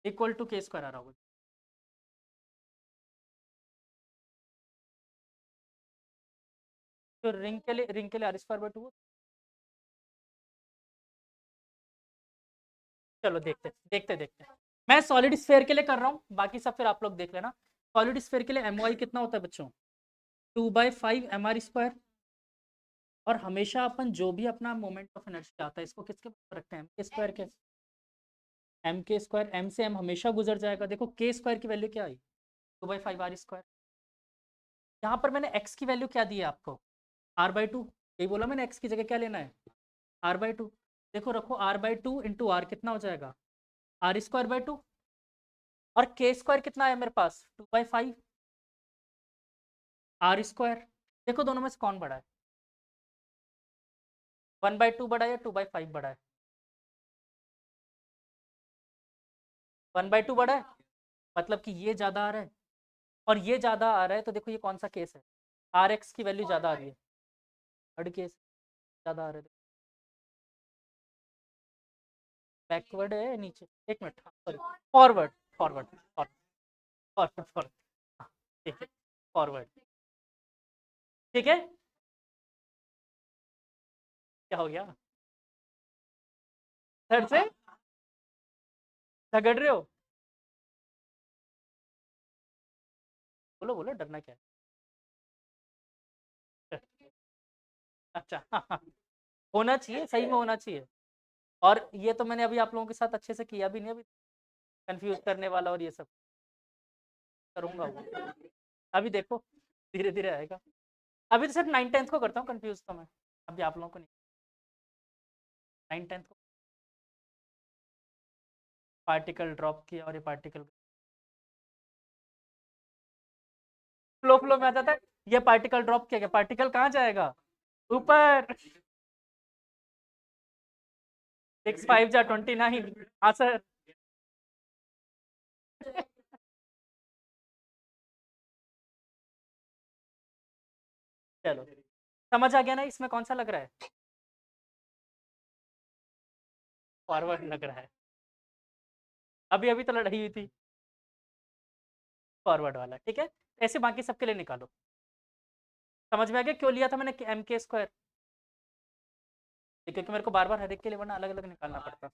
इक्वल टू के स्क्वायर आ रहा होगा। तो रिंग के लिए आर स्क्वायर बाई 2। चलो देखते देखते देखते। मैं सॉलिड स्फेयर के लिए कर रहा हूँ, बाकी सब फिर आप लोग देख लेना। सॉलिड स्फेयर के लिए एम वाई कितना होता है बच्चों? 2/5 mr स्क्वायर। और हमेशा अपन जो भी अपना मोमेंट ऑफ इनर्शिया आता है, इसको किसके बराबर रखते हैं? एम के स्क्वायर के। एम के स्क्वायर, एम से एम हमेशा गुजर जाएगा। देखो के स्क्वायर की वैल्यू क्या आई? 2/5 r स्क्वायर। यहाँ पर मैंने एक्स की वैल्यू क्या दी है आपको? r/2। यही बोला मैंने, एक्स की जगह क्या लेना है? r/2। देखो रखो, r/2 इंटू आर कितना हो जाएगा? r² by 2। और के स्क्वायर कितना है मेरे पास? 2/5 r स्क्वायर। देखो दोनों में से कौन बड़ा है? 1/2 बड़ा है या 2/5 बड़ा है? 1/2 बड़ा है, मतलब कि ये ज्यादा आ रहा है और ये ज्यादा आ रहा है। तो देखो ये कौन सा केस है? आर एक्स की वैल्यू ज्यादा आ रही है, थर्ड केस ज्यादा आ रहा है। बैकवर्ड है नीचे, एक minute, sorry, forward forward forward forward forward. हाँ, ठीक है, फॉरवर्ड। ठीक है। क्या हो गया? थर्ड से झगड़ रहे हो? बोलो बोलो, डरना क्या है? अच्छा हाँ, हाँ, होना चाहिए, सही में होना चाहिए। और ये तो मैंने अभी आप लोगों के साथ अच्छे से किया भी नहीं अभी, कंफ्यूज करने वाला और ये सब करूंगा वो। अभी देखो, धीरे धीरे आएगा। अभी तो सिर्फ 9th 10th को करता हूँ कंफ्यूज, तो मैं अभी आप लोगों को नहीं। 9th 10th को पार्टिकल ड्रॉप किया और ये पार्टिकल फ्लो फ्लो में आ जाता है। ये पार्टिकल ड्रॉप किया गया, पार्टिकल कहाँ जाएगा? ऊपर। 6 5 जा 29। हाँ सर। चलो, समझ आ गया ना इसमें कौन सा लग रहा है? फॉरवर्ड लग रहा है। अभी अभी तो लड़ाई हुई थी फॉरवर्ड वाला, ठीक है। ऐसे बाकी सबके लिए निकालो। समझ में आ गया क्यों लिया था मैंने एम के स्क्वायर? क्योंकि मेरे को बार बार हर एक के लिए वरना अलग अलग निकालना पड़ता।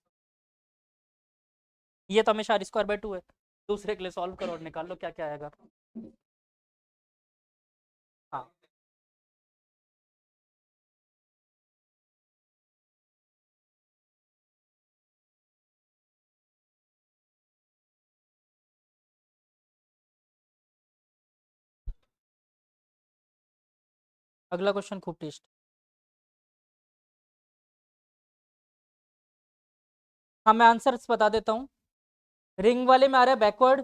ये तो हमेशा r² बाई 2 है। दूसरे के लिए सॉल्व करो और निकाल लो क्या क्या आएगा। हाँ, अगला क्वेश्चन खूब टेस्ट। हाँ, मैं आंसर बता देता हूँ। रिंग वाले में आ रहा है बैकवर्ड,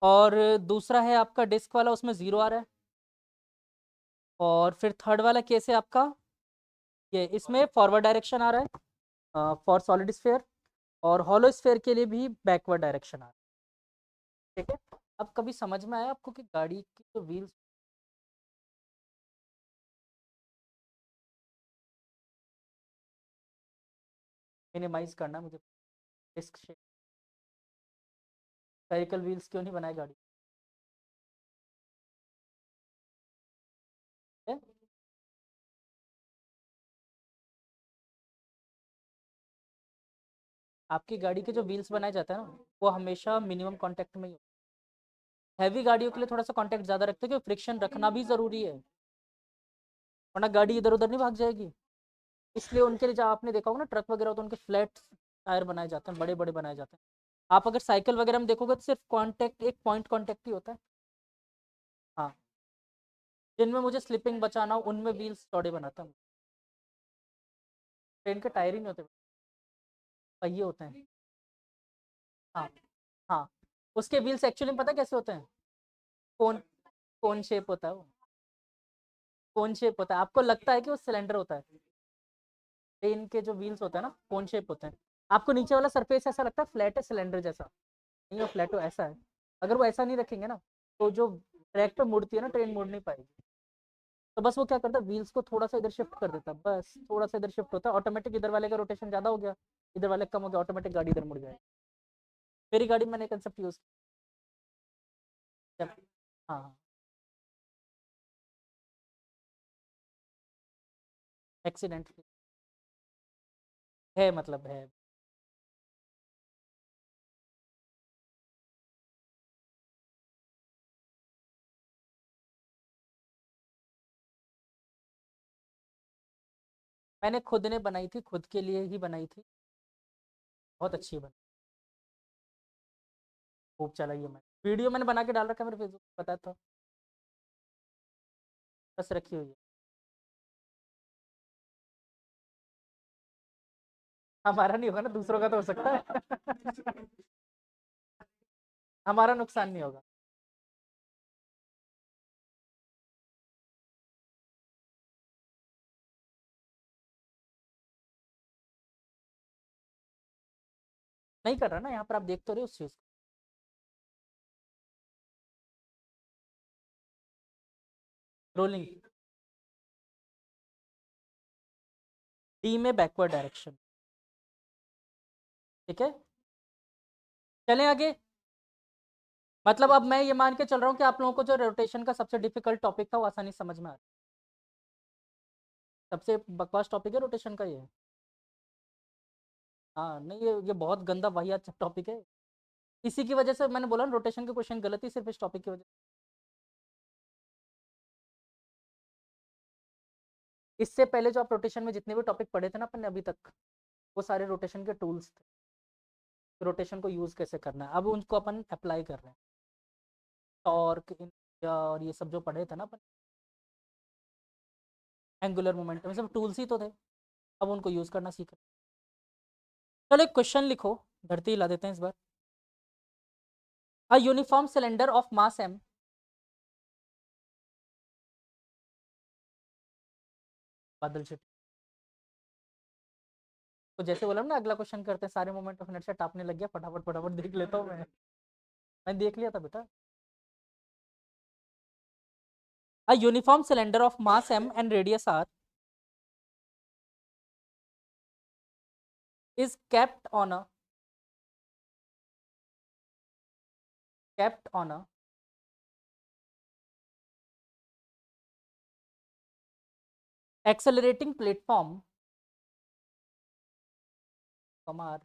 और दूसरा है आपका डिस्क वाला, उसमें 0 आ रहा है। और फिर थर्ड वाला केस है आपका, ये इसमें फॉरवर्ड डायरेक्शन आ रहा है फॉर सॉलिड स्फेयर। और हॉलो स्फेयर के लिए भी बैकवर्ड डायरेक्शन आ रहा है, ठीक है। अब कभी समझ में आया आपको कि गाड़ी की जो व्हील्स मिनिमाइज करना मुझे, डिस्क शेप, स्फेरिकल व्हील्स क्यों नहीं बनाए गाड़ी? है? आपकी गाड़ी के जो व्हील्स बनाए जाते हैं ना, वो हमेशा मिनिमम कांटेक्ट में ही होते हैं। हैवी गाड़ियों के लिए थोड़ा सा कांटेक्ट ज्यादा रखते हैं, क्योंकि फ्रिक्शन रखना भी जरूरी है, वरना गाड़ी इधर उधर नहीं भाग जाएगी। इसलिए उनके लिए, जब आपने देखा होगा ना ट्रक वगैरह, तो उनके फ्लैट टायर बनाए जाते हैं, बड़े बड़े बनाए जाते हैं। आप अगर साइकिल वगैरह में देखोगे तो सिर्फ कांटेक्ट, एक पॉइंट कांटेक्ट ही होता है। हाँ, जिनमें मुझे स्लिपिंग बचाना हो उनमें व्हील्स चौड़े बनाता हूँ। ट्रेन के टायर ही नहीं होते, पहिए होते हैं। हाँ, हाँ, उसके व्हील्स एक्चुअली में पता कैसे होते हैं? कोन, कोन शेप होता है वो। कोन शेप होता है, आपको लगता है कि वो सिलेंडर होता है। ट्रेन के जो व्हील्स होते हैं ना, कोन शेप होते हैं। आपको नीचे वाला सरफेस ऐसा लगता है फ्लैट है, सिलेंडर जैसा। नहीं, वो फ्लैट हो ऐसा है। अगर वो ऐसा नहीं रखेंगे ना, तो जो ट्रैक पे मुड़ती है ना ट्रेन, मुड़ नहीं पाएगी। तो बस वो क्या करता है, व्हील्स को थोड़ा सा इधर शिफ्ट कर देता है, बस थोड़ा सा इधर शिफ्ट होता है, ऑटोमेटिक इधर वाले का रोटेशन ज्यादा हो गया, इधर वाले का कम हो गया, ऑटोमेटिक गाड़ी इधर मुड़ जाएगी। मेरी गाड़ी में मैंने कंसेप्ट यूज किया। हाँ हाँ, एक्सीडेंट है, मतलब है। मैंने खुद ने बनाई थी, खुद के लिए ही बनाई थी, बहुत अच्छी बनी, खूब चलाई है। मैं वीडियो मैंने बना के डाल रखा है मेरे फेसबुक, पता था, बस रखी हुई है। हमारा नहीं होगा ना, दूसरों का तो हो सकता है। हमारा नुकसान नहीं होगा। नहीं कर रहा ना, यहाँ पर आप देख तो रहे हो उस चीज को। रोलिंग, डी में बैकवर्ड डायरेक्शन। ठीक है, चलें आगे। मतलब अब मैं ये मान के चल रहा हूँ कि आप लोगों को जो रोटेशन का सबसे डिफिकल्ट टॉपिक था वो आसानी से समझ में आ रहा है। सबसे बकवास टॉपिक है रोटेशन का ये। हाँ नहीं, ये बहुत गंदा वाहियात टॉपिक है। इसी की वजह से मैंने बोला ना, रोटेशन के क्वेश्चन गलत ही सिर्फ इस टॉपिक की वजह से। इससे पहले जो आप रोटेशन में जितने भी टॉपिक पढ़े थे ना अपन ने अभी तक, वो सारे रोटेशन के टूल्स थे, रोटेशन को यूज कैसे करना है, अब उनको अपन अप्लाई कर रहे हैं। टॉर्क और ये सब जो पढ़े थे ना अपन, एंगुलर मोमेंटम, सब टूल्स ही तो थे, अब उनको यूज करना सीख रहे हैं। चलो एक क्वेश्चन लिखो, धरती हिला देते हैं इस बार। A uniform cylinder of mass m, बादल से। तो जैसे बोला ना, अगला क्वेश्चन करते हैं, सारे मोमेंट ऑफ इनर्शिया टापने लग गया, फटाफट फटाफट देख लेता हूँ मैं देख लिया था बेटा। A uniform cylinder of mass m and radius r is kept on a accelerating platform, r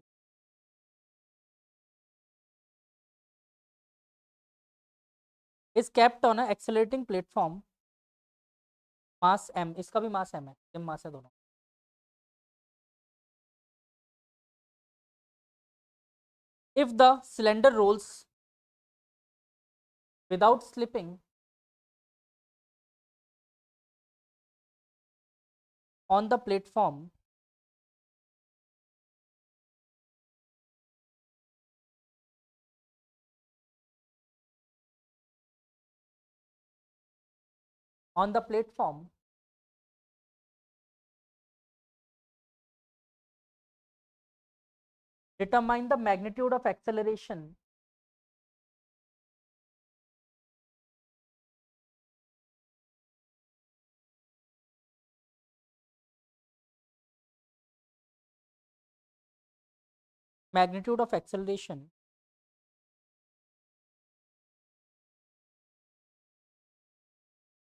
is kept on a accelerating platform mass m, इसका भी मास m है, सेम मास है दोनों। If the cylinder rolls without slipping on the platform, on the platform determine the magnitude of acceleration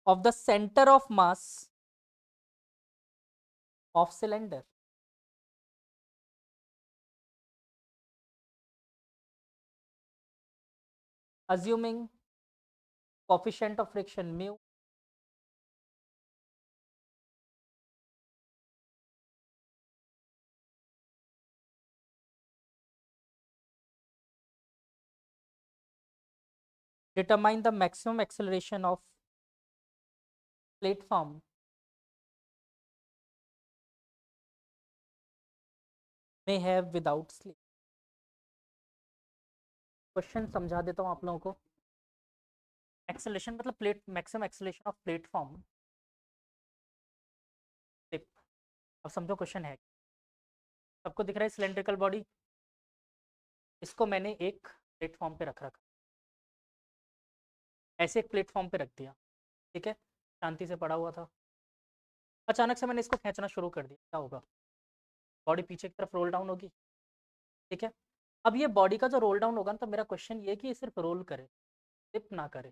of the center of mass of cylinder, assuming coefficient of friction mu, determine the maximum acceleration of platform may have without slip। Question समझा देता हूँ आप लोगों को। एक्सेलेरेशन मतलब plate, maximum acceleration of platform tip. अब समझो क्वेश्चन है, सबको दिख रहा है सिलेंड्रिकल बॉडी, इसको मैंने एक प्लेटफॉर्म पे रखा, ऐसे एक प्लेटफॉर्म पे रख दिया, ठीक है, शांति से पड़ा हुआ था, अचानक से मैंने इसको खींचना शुरू कर दिया, क्या होगा? बॉडी पीछे की तरफ रोल डाउन होगी, ठीक है। अब ये बॉडी का जो रोल डाउन होगा ना, तो मेरा क्वेश्चन ये कि ये सिर्फ रोल करे, स्लिप ना करे,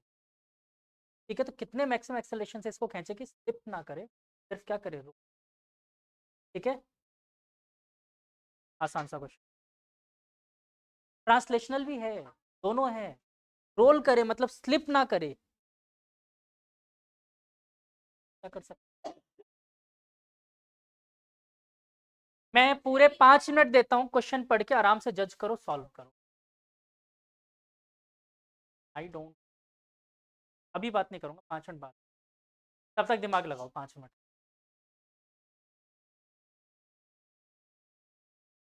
ठीक है। तो कितने मैक्सिमम एक्सेलरेशन से इसको खींचे कि स्लिप ना करे, सिर्फ क्या करे, रोल, ठीक है। आसान सा क्वेश्चन, ट्रांसलेशनल भी है, दोनों है। रोल करे मतलब स्लिप ना करे, क्या कर सकते? मैं पूरे 5 मिनट देता हूँ, क्वेश्चन पढ़ के आराम से जज करो, सॉल्व करो। आई डोंट, अभी बात नहीं करूंगा, 5 मिनट बाद, तब तक दिमाग लगाओ 5 मिनट।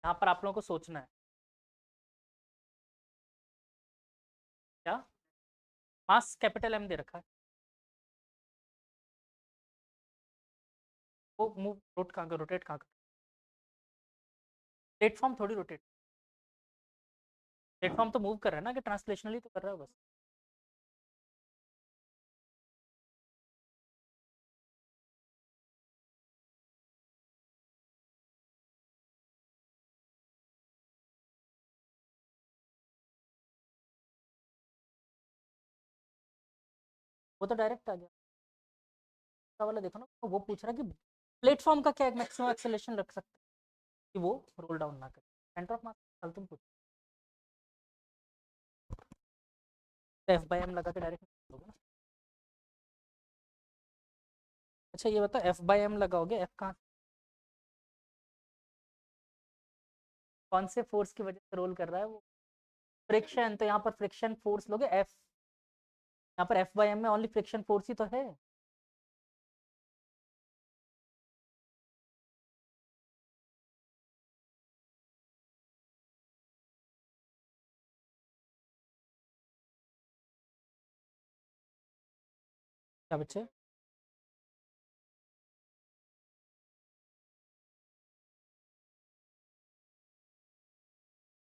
यहाँ पर आप लोगों को सोचना है। क्या मास कैपिटल एम दे रखा है, वो मूव रोट कहाँ कर, रोटेट कहाँ कर, प्लेटफॉर्म थोड़ी रोटेट, प्लेटफॉर्म तो मूव कर रहा है ना, कि ट्रांसलेशनली तो कर रहा है बस। वो तो डायरेक्ट आ गया, उसका वाला देखो ना, तो वो पूछ रहा है कि प्लेटफॉर्म का क्या मैक्सिमम एक्सेलरेशन रख सकते हैं कि वो रोल डाउन ना करे, सेंटर ऑफ मास, कल तुम पूछ, एफ बाई एम लगा के डायरेक्ट होगा ना। अच्छा ये बताओ, एफ बाई एम लगाओगे, एफ कहाँ, कौन से फोर्स की वजह से रोल कर रहा है वो? फ्रिक्शन, तो यहाँ पर फ्रिक्शन फोर्स लोगे एफ, यहाँ पर एफ बाई एम में ओनली फ्रिक्शन फोर्स ही तो है। क्या बच्चे?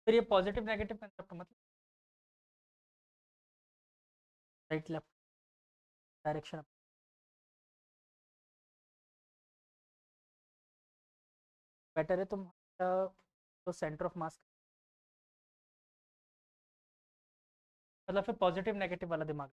फिर ये पॉजिटिव नेगेटिव कंसेप्ट मतलब राइट लेफ्ट डायरेक्शन, बेटर है तुम तो सेंटर ऑफ मास, मतलब फिर पॉजिटिव नेगेटिव वाला दिमाग।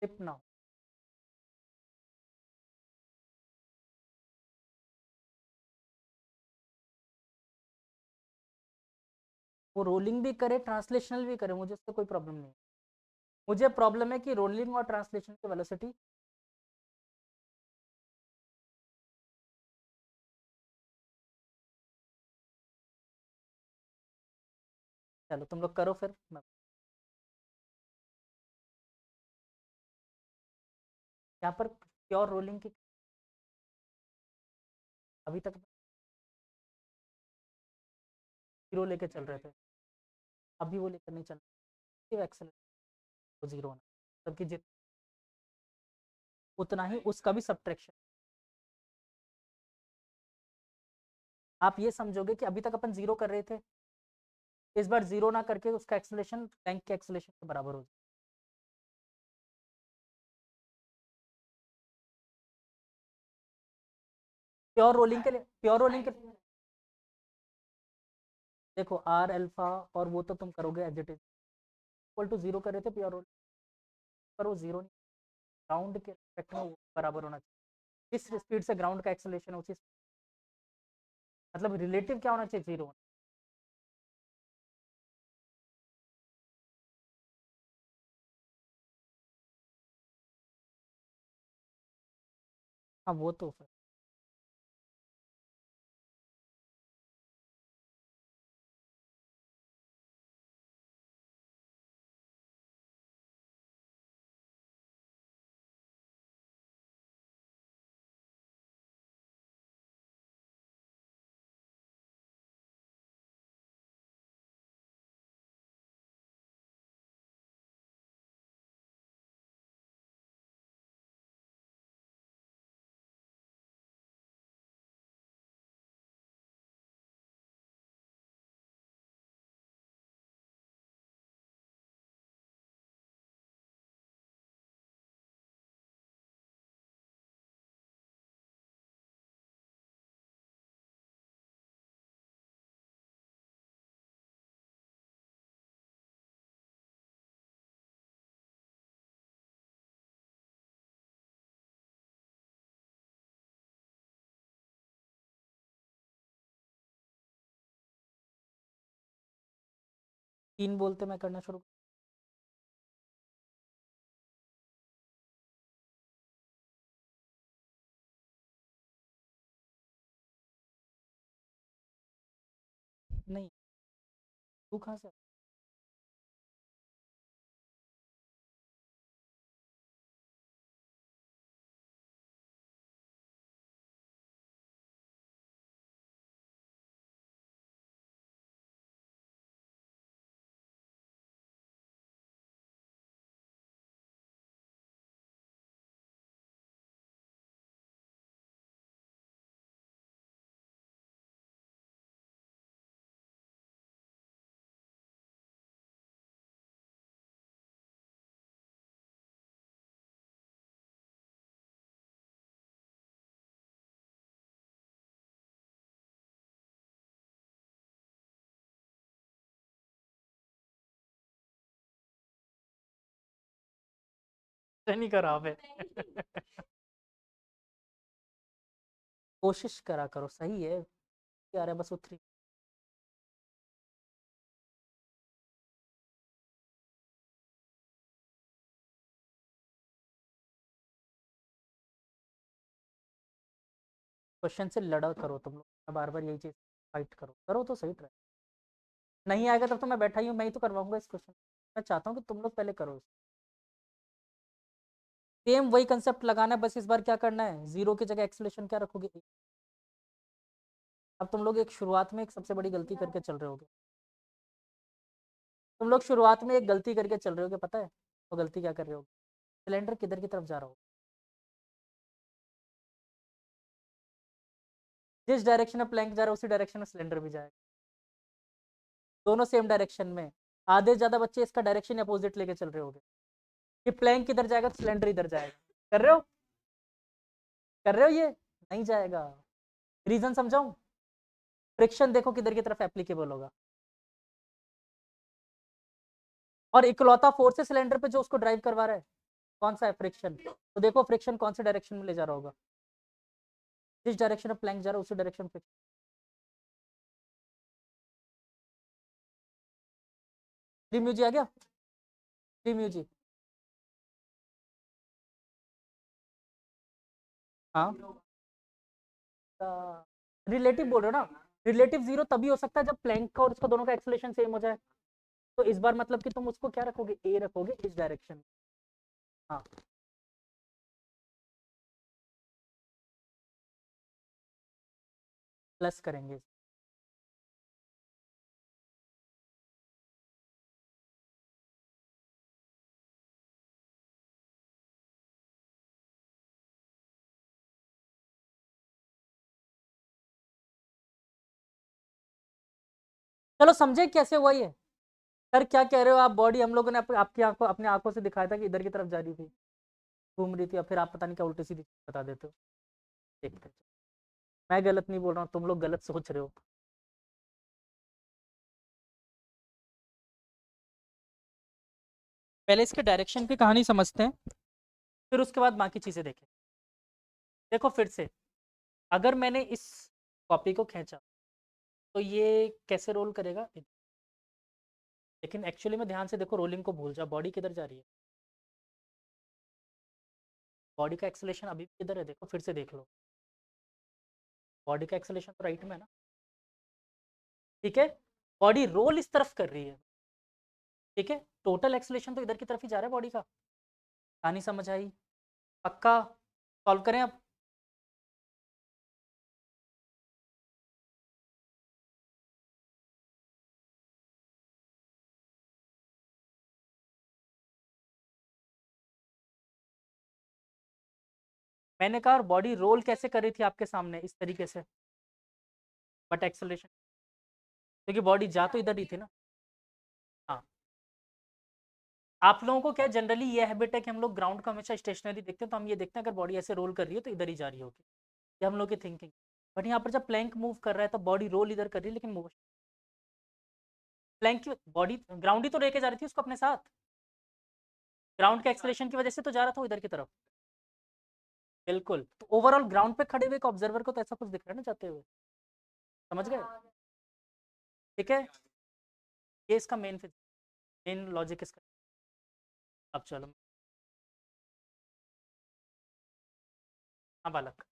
स्लिप ना हो, वो रोलिंग भी करे ट्रांसलेशनल भी करे, मुझे उससे कोई प्रॉब्लम नहीं है। मुझे प्रॉब्लम है कि रोलिंग और ट्रांसलेशन की वेलोसिटी, चलो तुम लोग करो फिर यहाँ पर प्योर रोलिंग की, अभी तक जीरो लेके चल रहे थे, अभी वो लेकर नहीं चल रहे, एक्सेलरेशन तो जीरो होना, सबकी जित उतना ही उसका भी सब्ट्रैक्शन। आप ये समझोगे कि अभी तक अपन जीरो कर रहे थे, इस बार जीरो ना करके उसका एक्सेलरेशन टैंक के एक्सेलरेशन के बराबर हो जाए। प्योर रोलिंग के लिए, प्योर रोलिंग के, देखो आर अल्फा और वो तो तुम करोगे as it is equal to zero कर रहे थे प्योर रोलिंग, पर वो जीरो नहीं, ग्राउंड के रिस्पेक्ट में वो बराबर होना चाहिए, इस स्पीड से ग्राउंड का एक्सेलरेशन उसी, मतलब रिलेटिव क्या होना चाहिए, जीरो। हाँ वो तो फिर 3 बोलते मैं करना शुरू। नहीं, तू कहाँ से? नहीं करा बे। कोशिश करा करो, सही है यार, है बस उतरी। क्वेश्चन से लड़ा करो तुम लोग, बार बार यही चीज फाइट करो, करो तो सही ट्राई। नहीं आएगा तब तो मैं बैठा ही हूँ, मैं ही तो करवाऊंगा इस क्वेश्चन। मैं चाहता हूँ कि तुम लोग पहले करो। सेम वही कंसेप्ट लगाना है, बस इस बार क्या करना है, जीरो की जगह एक्सलेशन क्या रखोगे। अब तुम लोग एक शुरुआत में एक सबसे बड़ी गलती करके चल रहे होगे। तुम लोग शुरुआत में एक गलती करके चल रहे होगे, पता है वो गलती क्या कर रहे हो? सिलेंडर किधर की तरफ जा रहा हो, जिस डायरेक्शन में प्लैंक जा रहा है उसी डायरेक्शन में सिलेंडर भी जाएगा। दोनों सेम डायरेक्शन में। आधे ज्यादा बच्चे इसका डायरेक्शन अपोजिट लेके चल रहे होगे कि प्लैंक किधर जाएगा तो सिलेंडर इधर जाएगा। कर रहे हो? कर रहे हो ये? नहीं जाएगा। रीजन समझाऊं? फ्रिक्शन देखो किधर की तरफ एप्लीकेबल होगा, और इकलौता फोर्स है सिलेंडर पे जो उसको ड्राइव करवा रहा है, कौन सा है? फ्रिक्शन। तो देखो फ्रिक्शन कौन से डायरेक्शन में ले जा रहा होगा, जिस डायरेक्शन में प्लैंक जा रहा है उसी डायरेक्शन फ्रिक्शन। म्यूजी आ गया? म्यूजी। हाँ, रिलेटिव बोल रहे हो ना? रिलेटिव जीरो तभी हो सकता है जब प्लैंक का और इसका दोनों का एक्सलेशन सेम हो जाए। तो इस बार मतलब कि तुम उसको क्या रखोगे, ए रखोगे इस डायरेक्शन में। हाँ, प्लस करेंगे। चलो समझे कैसे हुआ ये? सर क्या कह रहे हो आप, बॉडी हम लोगों ने आपकी आंखों अपने आंखों से दिखाया था कि इधर की तरफ जा रही थी, घूम रही थी, और फिर आप पता नहीं क्या उल्टी सीधी बता देते हो। देखते हैं। मैं गलत नहीं बोल रहा हूँ, तुम लोग गलत सोच रहे हो। पहले इसके डायरेक्शन की कहानी समझते हैं, फिर उसके बाद बाकी चीजें देखें। देखो फिर से, अगर मैंने इस कॉपी को खींचा तो ये कैसे रोल करेगा, लेकिन एक्चुअली में ध्यान से देखो, रोलिंग को भूल जाओ, बॉडी किधर जा रही है? बॉडी का एक्सेलेरेशन अभी भी किधर है, देखो फिर से देख लो, बॉडी का एक्सेलेरेशन तो राइट में है ना, ठीक है, बॉडी रोल इस तरफ कर रही है, ठीक है, टोटल एक्सेलेरेशन तो इधर की तरफ ही जा रहा है बॉडी का। कहानी समझ आई? पक्का? सॉल्व करें अब? मैंने कहा बॉडी रोल कैसे कर रही थी आपके सामने इस तरीके से, बट एक्सेलरेशन, क्योंकि बॉडी जा तो इधर ही थी ना। हाँ, आप लोगों को क्या जनरली ये हैबिट है कि हम लोग ग्राउंड को हमेशा स्टेशनरी देखते हैं, तो हम ये देखते हैं अगर बॉडी ऐसे रोल कर रही है तो इधर ही जा रही होगी, ये हम लोग की थिंकिंग। बट यहाँ पर जब प्लैंक मूव कर रहा है तो बॉडी रोल इधर कर रही है, लेकिन मोशन प्लैंक की बॉडी ग्राउंड ही तो लेके जा रही थी उसको अपने साथ, ग्राउंड के एक्सेलरेशन की वजह से तो जा रहा था वो इधर की तरफ। बिल्कुल, तो ओवरऑल ग्राउंड पे खड़े हुए एक ऑब्जर्वर को तो ऐसा कुछ दिख रहा है ना जाते हुए, समझ गए? ठीक है, ये इसका मेन लॉजिक इसका। अब चलो, हाँ बालक।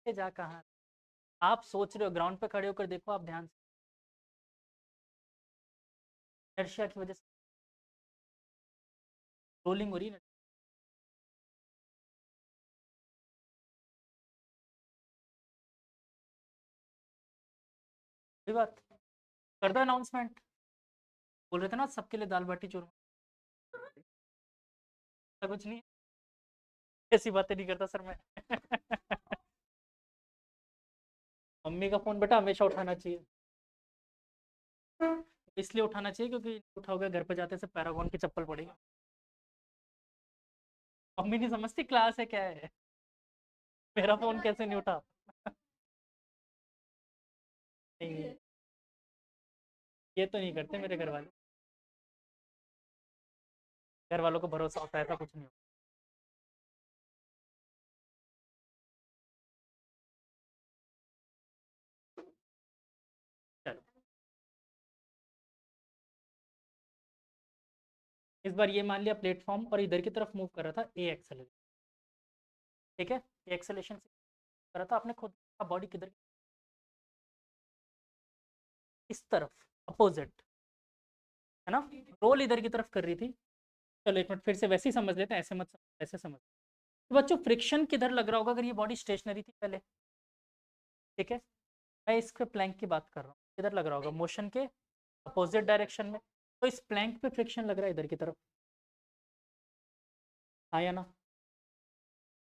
ये जा कहाँ, आप सोच रहे हो ग्राउंड पे खड़े होकर देखो आप ध्यान से, इनर्शिया की वजह से रोलिंग हो रही है ना। कोई बात, कर दो अनाउंसमेंट, बोल रहे थे ना सबके लिए दाल बाटी चूरमा, ऐसा कुछ नहीं है, ऐसी बातें नहीं करता सर मैं। मम्मी का फोन बेटा हमेशा उठाना चाहिए, इसलिए उठाना चाहिए क्योंकि उठाओगे घर पे जाते से पैरागॉन की चप्पल पड़ेगी। मम्मी नहीं समझती क्लास है क्या है, मेरा फोन कैसे नहीं उठा। नहीं, ये तो नहीं करते मेरे घर वाले, घर वालों को भरोसा होता है, ऐसा कुछ नहीं होता। चलो, इस बार ये मान लिया प्लेटफॉर्म और इधर की तरफ मूव कर रहा था ए एक्सेलरेशन, ठीक है, ए एक्सेलरेशन से कर रहा था, आपने खुद बॉडी किधर, इस तरफ अपोजिट, है ना, रोल इधर की तरफ कर रही थी। चलो एक मिनट फिर से वैसे ही समझ लेते हैं, ऐसे मत ऐसे समझ, तो बच्चों फ्रिक्शन किधर लग रहा होगा अगर ये बॉडी स्टेशनरी थी पहले, ठीक है, मैं इस पे प्लैंक की बात कर रहा हूँ, किधर लग रहा होगा मोशन के अपोजिट डायरेक्शन में, तो इस प्लैंक पे फ्रिक्शन लग रहा है इधर की तरफ, हाँ या ना?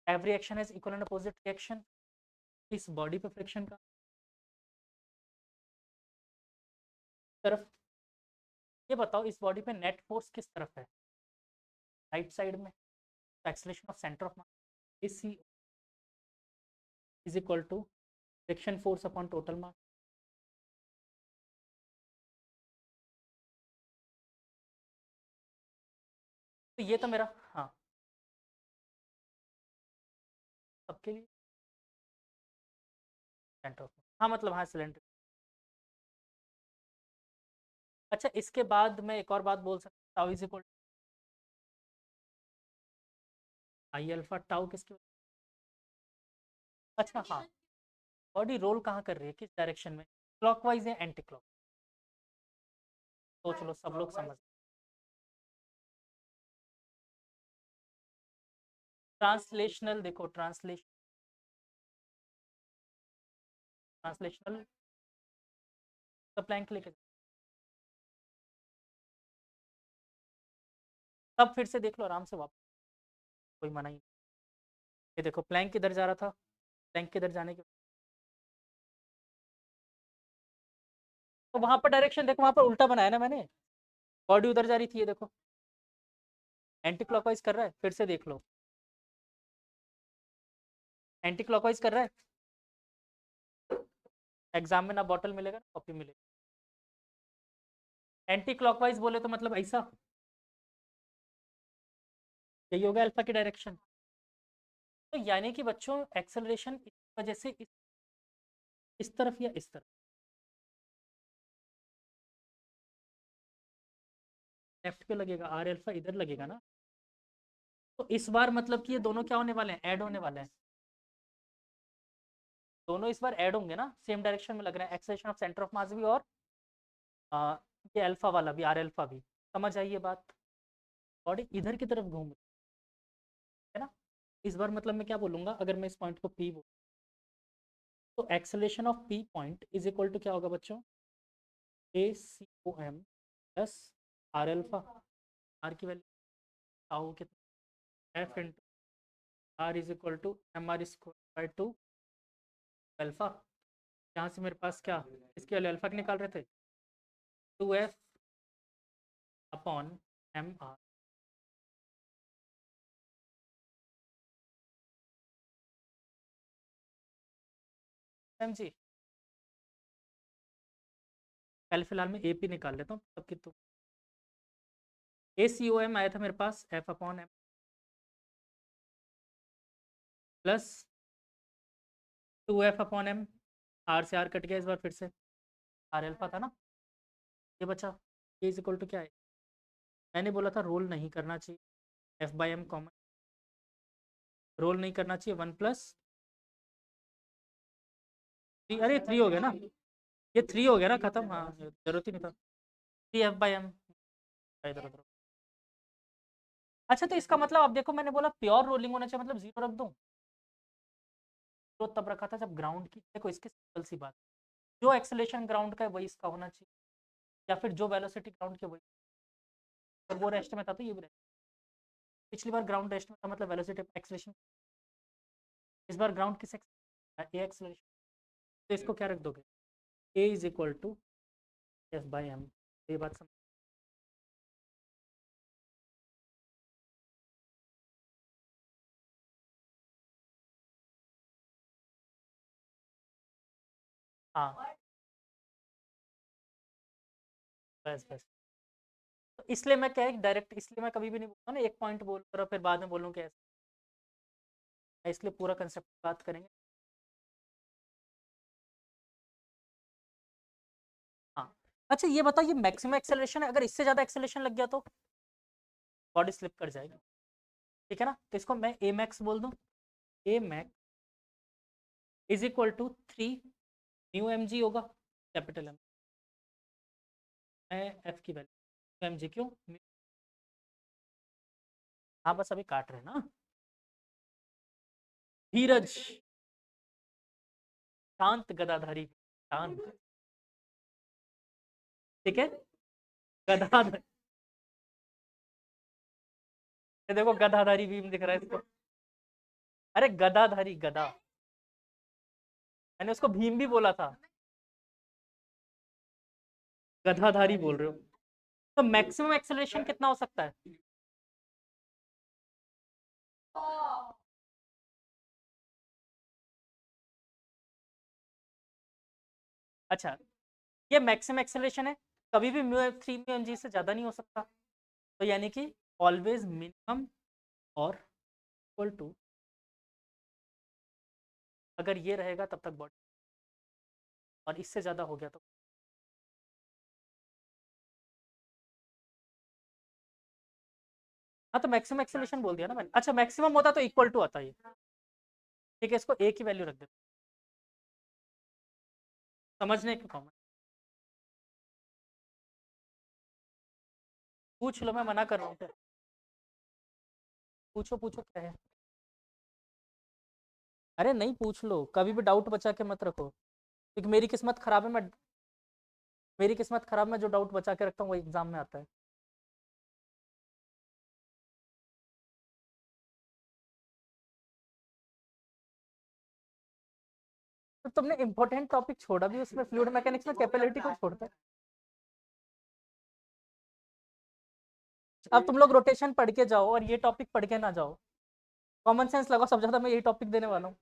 Every action has equal and opposite reaction, इस बॉडी पे फ्रिक्शन का तरफ, ये बताओ इस बॉडी पे नेट फोर्स किस तरफ है, राइट साइड में, acceleration of centre of mass इसी is equal to friction force upon total mass. तो ये तो मेरा, हाँ सबके लिए सेंटर ऑफ, हाँ मतलब हाँ सिलेंडर। अच्छा इसके बाद मैं एक और बात बोल सकता हूँ, tau is equal I alpha, tau किसकी, अच्छा हाँ, बॉडी रोल कहाँ कर रही है, किस डायरेक्शन में, क्लॉकवाइज या एंटी क्लॉक, सोच लो सब लोग समझ। ट्रांसलेशनल देखो, ट्रांसलेशनल का प्लैंक लेके, तब फिर से देख लो आराम से वापस, कोई मना ही नहीं। ये देखो प्लैंक किधर जा रहा था, प्लैंक किधर जाने के, तो वहां पर डायरेक्शन देखो, वहां पर उल्टा बनाया ना मैंने, बॉडी उधर जा रही थी, ये देखो एंटी क्लॉकवाइज कर रहा है, फिर से देख लो एंटी क्लॉकवाइज कर रहा है। एग्जाम में ना बॉटल मिलेगा ना कॉपी मिलेगी। एंटी क्लॉकवाइज बोले तो मतलब ऐसा, यही होगा अल्फा की डायरेक्शन। तो यानी कि बच्चों एक्सेलरेशन इस वजह से इस तरफ या इस तरफ, लेफ्ट पे लगेगा, आर अल्फा इधर लगेगा ना। तो इस बार मतलब कि ये दोनों क्या होने वाले हैं, ऐड होने वाले हैं। दोनों इस बार ऐड होंगे ना, सेम डायरेक्शन में लग रहे हैं, एक्सेलरेशन ऑफ सेंटर ऑफ मास भी और आ, ये अल्फा वाला भी, आर अल्फा भी। समझ आई ये बात। बॉडी इधर की तरफ घूम रही है ना। इस बार मतलब मैं क्या बोलूंगा, अगर मैं इस पॉइंट को पी बोलूँ तो acceleration of p point is equal to क्या होगा बच्चों, a c O m plus r alpha. R की वैल्यू आओ कितना, f into r is equal to m r square by two alpha. यहाँ से मेरे पास क्या, इसके वाले अल्फा के निकाल रहे थे, 2f upon M R. M G पहले फिलहाल मैं ए पी निकाल लेता हूँ तब कि तो ए सी ओ एम आया था मेरे पास f upon m plus 2f upon M. R से आर कट गया इस बार फिर से, आर अल्फा था ना, ये बचा। ए इज इक्वल टू क्या है, मैंने बोला था रोल नहीं करना चाहिए, F by M common, roll नहीं करना चाहिए, 1 प्लस 3, अरे 3 हो गया ना, ये 3 हो गया ना, खत्म, हाँ जरूरत ही नहीं था। 3f/m इधर उधर। अच्छा तो इसका मतलब अब देखो, मैंने बोला प्योर रोलिंग होना चाहिए, मतलब 0 रख दूं। तो तब रखा था जब ग्राउंड की, देखो इसकी सिंपल सी बात, जो एक्सेलेरेशन ग्राउंड का है वही इसका होना चाहिए, या फिर जो वेलोसिटी ग्राउंड की वही। और वो रेस्ट में था तो ये भी रेस्ट, पिछली बार ग्राउंड रेस्ट में था मतलब वेलोसिटी एक्सेलेरेशन, इस बार ग्राउंड किस ए एक्सेलेरेशन। तो इसको क्या रख दोगे, a is equal to f by m. ये बात समझ। हाँ बस बस। तो इसलिए मैं क्या डायरेक्ट, इसलिए मैं कभी भी नहीं बोलता ना एक पॉइंट बोल कर और फिर बाद में बोलूँ कैसे, इसलिए पूरा कंसेप्ट बात करेंगे। हाँ। अच्छा ये बताओ, ये मैक्सिमम एक्सेलरेशन है, अगर इससे ज़्यादा एक्सेलरेशन लग गया तो बॉडी स्लिप कर जाएगी, ठीक है ना। तो इसको मैं ए मैक्स बोल दूँ, a max is equal to 3 μmg होगा, कैपिटल एम। मैं एफ की वैल्यू एम जी क्यों, हाँ बस अभी काट रहे हैं ना। धीरज, शांत गदाधारी, शांत, ठीक है। गदाधारी, ये देखो गदाधारी भीम दिख रहा है इसको, अरे गदाधारी गदा, मैंने उसको भीम भी बोला था, गधाधारी बोल रहे हो। तो मैक्सिमम एक्सेलरेशन कितना हो सकता है, अच्छा ये मैक्सिमम एक्सेलरेशन है, कभी भी म्यू एफ 3 μmg से ज़्यादा नहीं हो सकता। तो यानी कि ऑलवेज मिनिमम और इक्वल टू, अगर ये रहेगा तब तक बॉडी, और इससे ज़्यादा हो गया तो, हाँ तो मैक्सिमम एक्सेलरेशन बोल दिया ना मैंने। अच्छा मैक्सिमम होता तो इक्वल टू आता ये, ठीक है, इसको ए की वैल्यू रख देते, समझने के कॉमन। पूछ लो, मैं मना कर रहा हूँ, पूछो पूछो क्या है। अरे नहीं पूछ लो, कभी भी डाउट बचा के मत रखो, क्योंकि मेरी किस्मत खराब है, मैं, मेरी किस्मत खराब, मैं जो डाउट बचा के रखता हूँ वो एग्जाम में आता है। तो तुमने इंपॉर्टेंट टॉपिक छोड़ा भी उसमें, फ्लूइड मैकेनिक्स में कैपिलरिटी को छोड़ता है। अब तुम लोग रोटेशन पढ़ के जाओ और ये टॉपिक पढ़ के ना जाओ। कॉमन सेंस लगाओ, सब ज्यादा मैं यही टॉपिक देने वाला हूँ।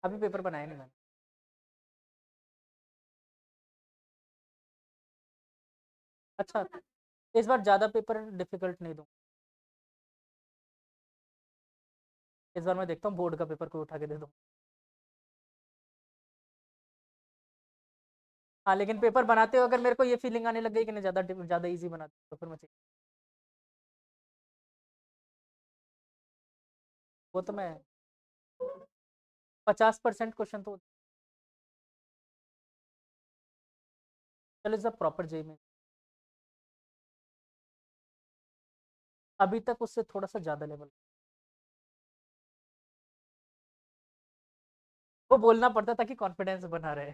अभी पेपर बनाया नहीं मैंने। अच्छा, इस बार ज्यादा पेपर डिफिकल्ट नहीं दूँ। इस बार मैं देखता हूँ बोर्ड का पेपर कोई उठा के दे दूँ। हाँ, लेकिन पेपर बनाते हो अगर मेरे को ये फीलिंग आने लग गई कि नहीं ज्यादा ज्यादा इजी बना तो फिर मैं वो तो मैं 50% क्वेश्चन तो। चलो इज अ प्रॉपर जे में अभी तक उससे थोड़ा सा ज्यादा लेवल। वो बोलना पड़ता था कि कॉन्फिडेंस बना रहे।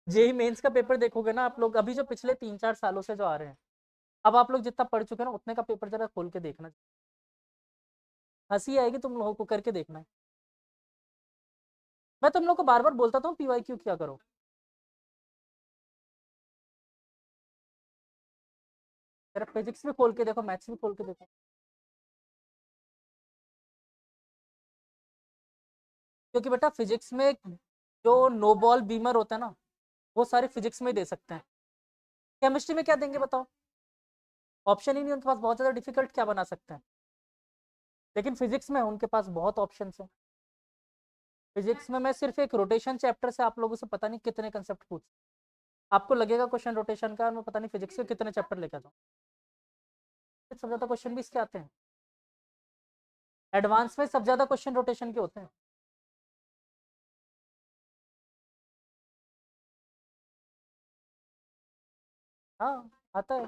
जेई मेंस का पेपर देखोगे ना आप लोग, अभी जो पिछले 3-4 सालों से जो आ रहे हैं, अब आप लोग जितना पढ़ चुके हैं ना उतने का पेपर जरा खोल के देखना। हंसी आएगी तुम लोगों को, करके देखना। मैं तुम लोग को बार बार बोलता था पीवाई क्यू क्या करो। जरा फिजिक्स भी खोल के देखो, मैथ्स भी खोल के देखो। क्योंकि बेटा फिजिक्स में जो नो बॉल बीमर होता है ना, वो सारे फिजिक्स में ही दे सकते हैं। केमिस्ट्री में क्या देंगे बताओ? ऑप्शन ही नहीं उनके पास, बहुत ज्यादा डिफिकल्ट क्या बना सकते हैं। लेकिन फिजिक्स में उनके पास बहुत ऑप्शन है। फिजिक्स में मैं सिर्फ एक रोटेशन चैप्टर से आप लोगों से पता नहीं कितने कंसेप्ट पूछ, आपको लगेगा क्वेश्चन रोटेशन का, मैं पता नहीं फिजिक्स के कितने चैप्टर लेकर जाऊँ। सब ज्यादा क्वेश्चन भी इसके आते हैं। एडवांस में सब ज्यादा क्वेश्चन रोटेशन के होते हैं। हाँ, आता है,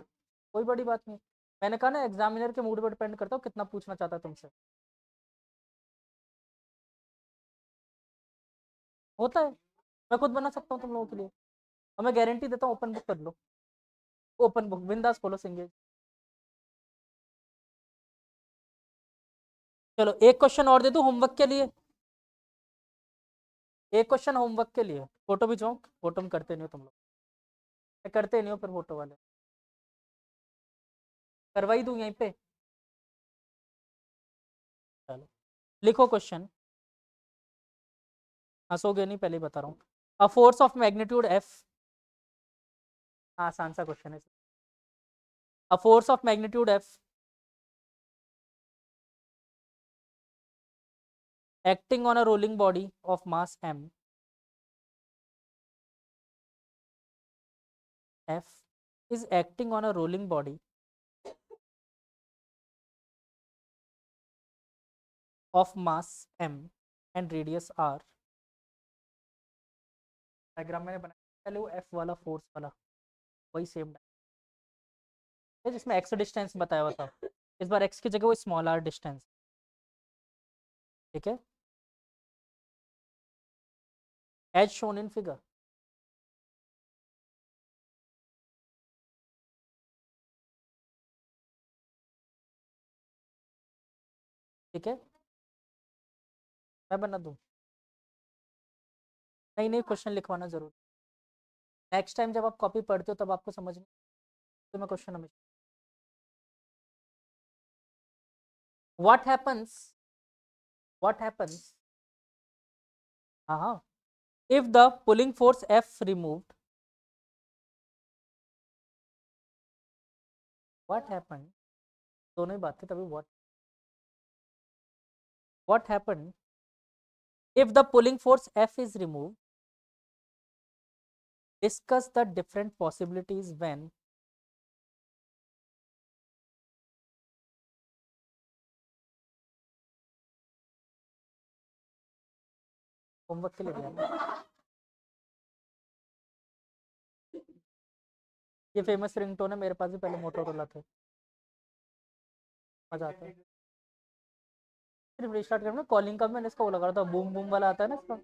कोई बड़ी बात नहीं। मैंने कहा ना एग्जामिनर के मूड पर डिपेंड करता हूँ कितना पूछना चाहता है तुमसे। होता है, मैं खुद बना सकता हूँ तुम लोगों के लिए, और मैं गारंटी देता हूँ ओपन बुक कर लो। ओपन बुक बिंदास खोलो सिंगेज। चलो एक क्वेश्चन और दे दूँ होमवर्क के लिए। एक क्वेश्चन होमवर्क के लिए, फोटो भी जाओ, फोटो में करते नहीं हो तुम लोग। करते नहीं हो फिर फोटो वाले, करवाई दूँ यहीं पे। चलो लिखो क्वेश्चन। हंसोगे नहीं, पहले ही बता रहा हूँ। A force of magnitude F, आसान सा क्वेश्चन है। A force of magnitude F acting on a rolling body of mass m, f is acting on a rolling body of mass m and radius r। Diagram मैंने बनाया पहले, वो f वाला फोर्स वाला वही सेम है जिसमें x डिस्टेंस बताया हुआ था। इस बार x की जगह वो स्मॉल r डिस्टेंस। ठीक है, एज शोन इन फिगर। ठीक है, मैं बना दूं? नहीं नहीं, क्वेश्चन लिखवाना जरूर। नेक्स्ट टाइम जब आप कॉपी पढ़ते हो तब आपको समझ में तो मैं क्वेश्चन हमेशा। व्हाट हैपन्स, व्हाट हैपन्स, हाँ हाँ, if the pulling force F removed, what happen, दोनों ही बात थी तभी what happened if the pulling force F is removed? Discuss the different possibilities when homework के लिए दिया। ये फेमस रिंगटोन है, मेरे पास भी पहले मोटोरोला थे। मजा आता है। सिर्फ रिस्टार्ट करना, कॉलिंग का मैंने इसका वो लगा था, बूम बूम वाला आता है ना इसका।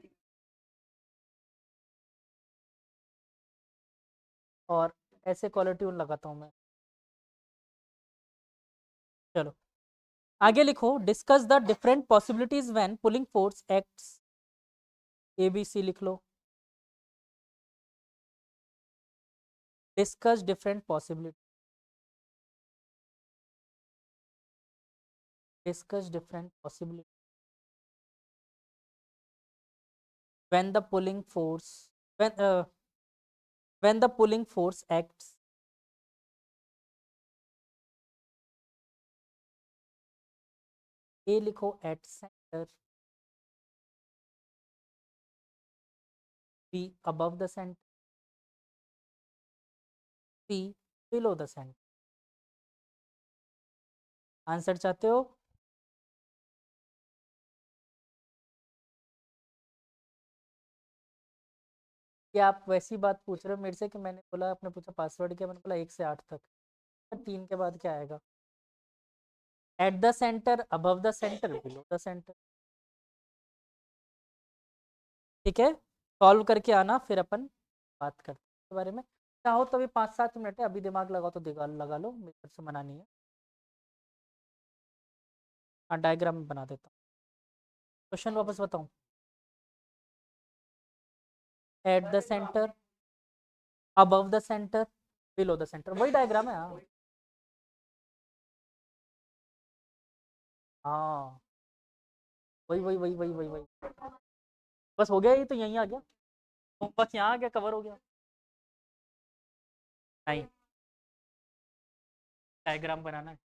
और ऐसे क्वालिटी लगाता हूँ मैं। चलो आगे लिखो, discuss the different possibilities when pulling force acts. A b c लिख लो। Discuss different possibility, discuss different possibility when the pulling force when the pulling force acts A लिखो at center, B above the center, C below the center। Answer चाहते हो? क्या आप वैसी बात पूछ रहे हो मेरे से कि मैंने बोला, आपने पूछा पासवर्ड क्या, मैंने बोला 1 से 8 तक, 3 के बाद क्या आएगा? At the centre, above the centre, below the centre. ठीक है, सॉल्व करके आना, फिर अपन बात करते हैं इसके बारे में। चाहो तो अभी 5-7 मिनट है, अभी दिमाग लगाओ तो लगा लो, मेरे तरफ से मना नहीं है। हाँ डायग्राम बना देता हूँ। क्वेश्चन वापस बताऊँ? At the centre, above the centre, below the centre, वही डायग्राम है। हाँ हाँ, वही वही वही वही वही वही। बस हो गया, ये तो यहीं आ गया, तो बस यहाँ आ गया, कवर हो गया। नहीं, डायग्राम बनाना है।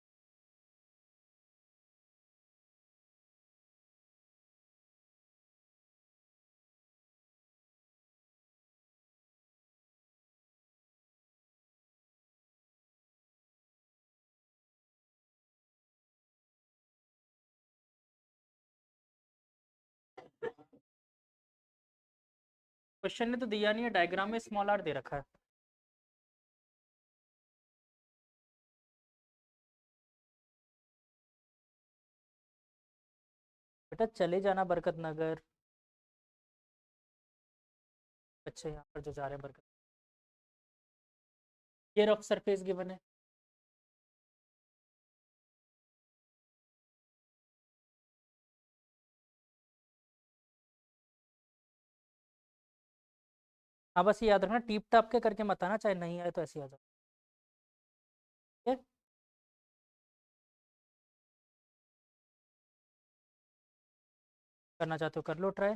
क्वेश्चन ने तो दिया नहीं है, डायग्राम में स्मॉल आर दे रखा है। बेटा चले जाना बरकत नगर। अच्छा यहाँ पर जो जा रहे हैं बरकत, ये रफ सरफेस गिवन है। हाँ बस ये याद रखना, टीप टाप के करके मत आना, चाहे नहीं आए तो ऐसे ही आ जाओ। ठीक है? करना चाहते हो कर लो ट्राई।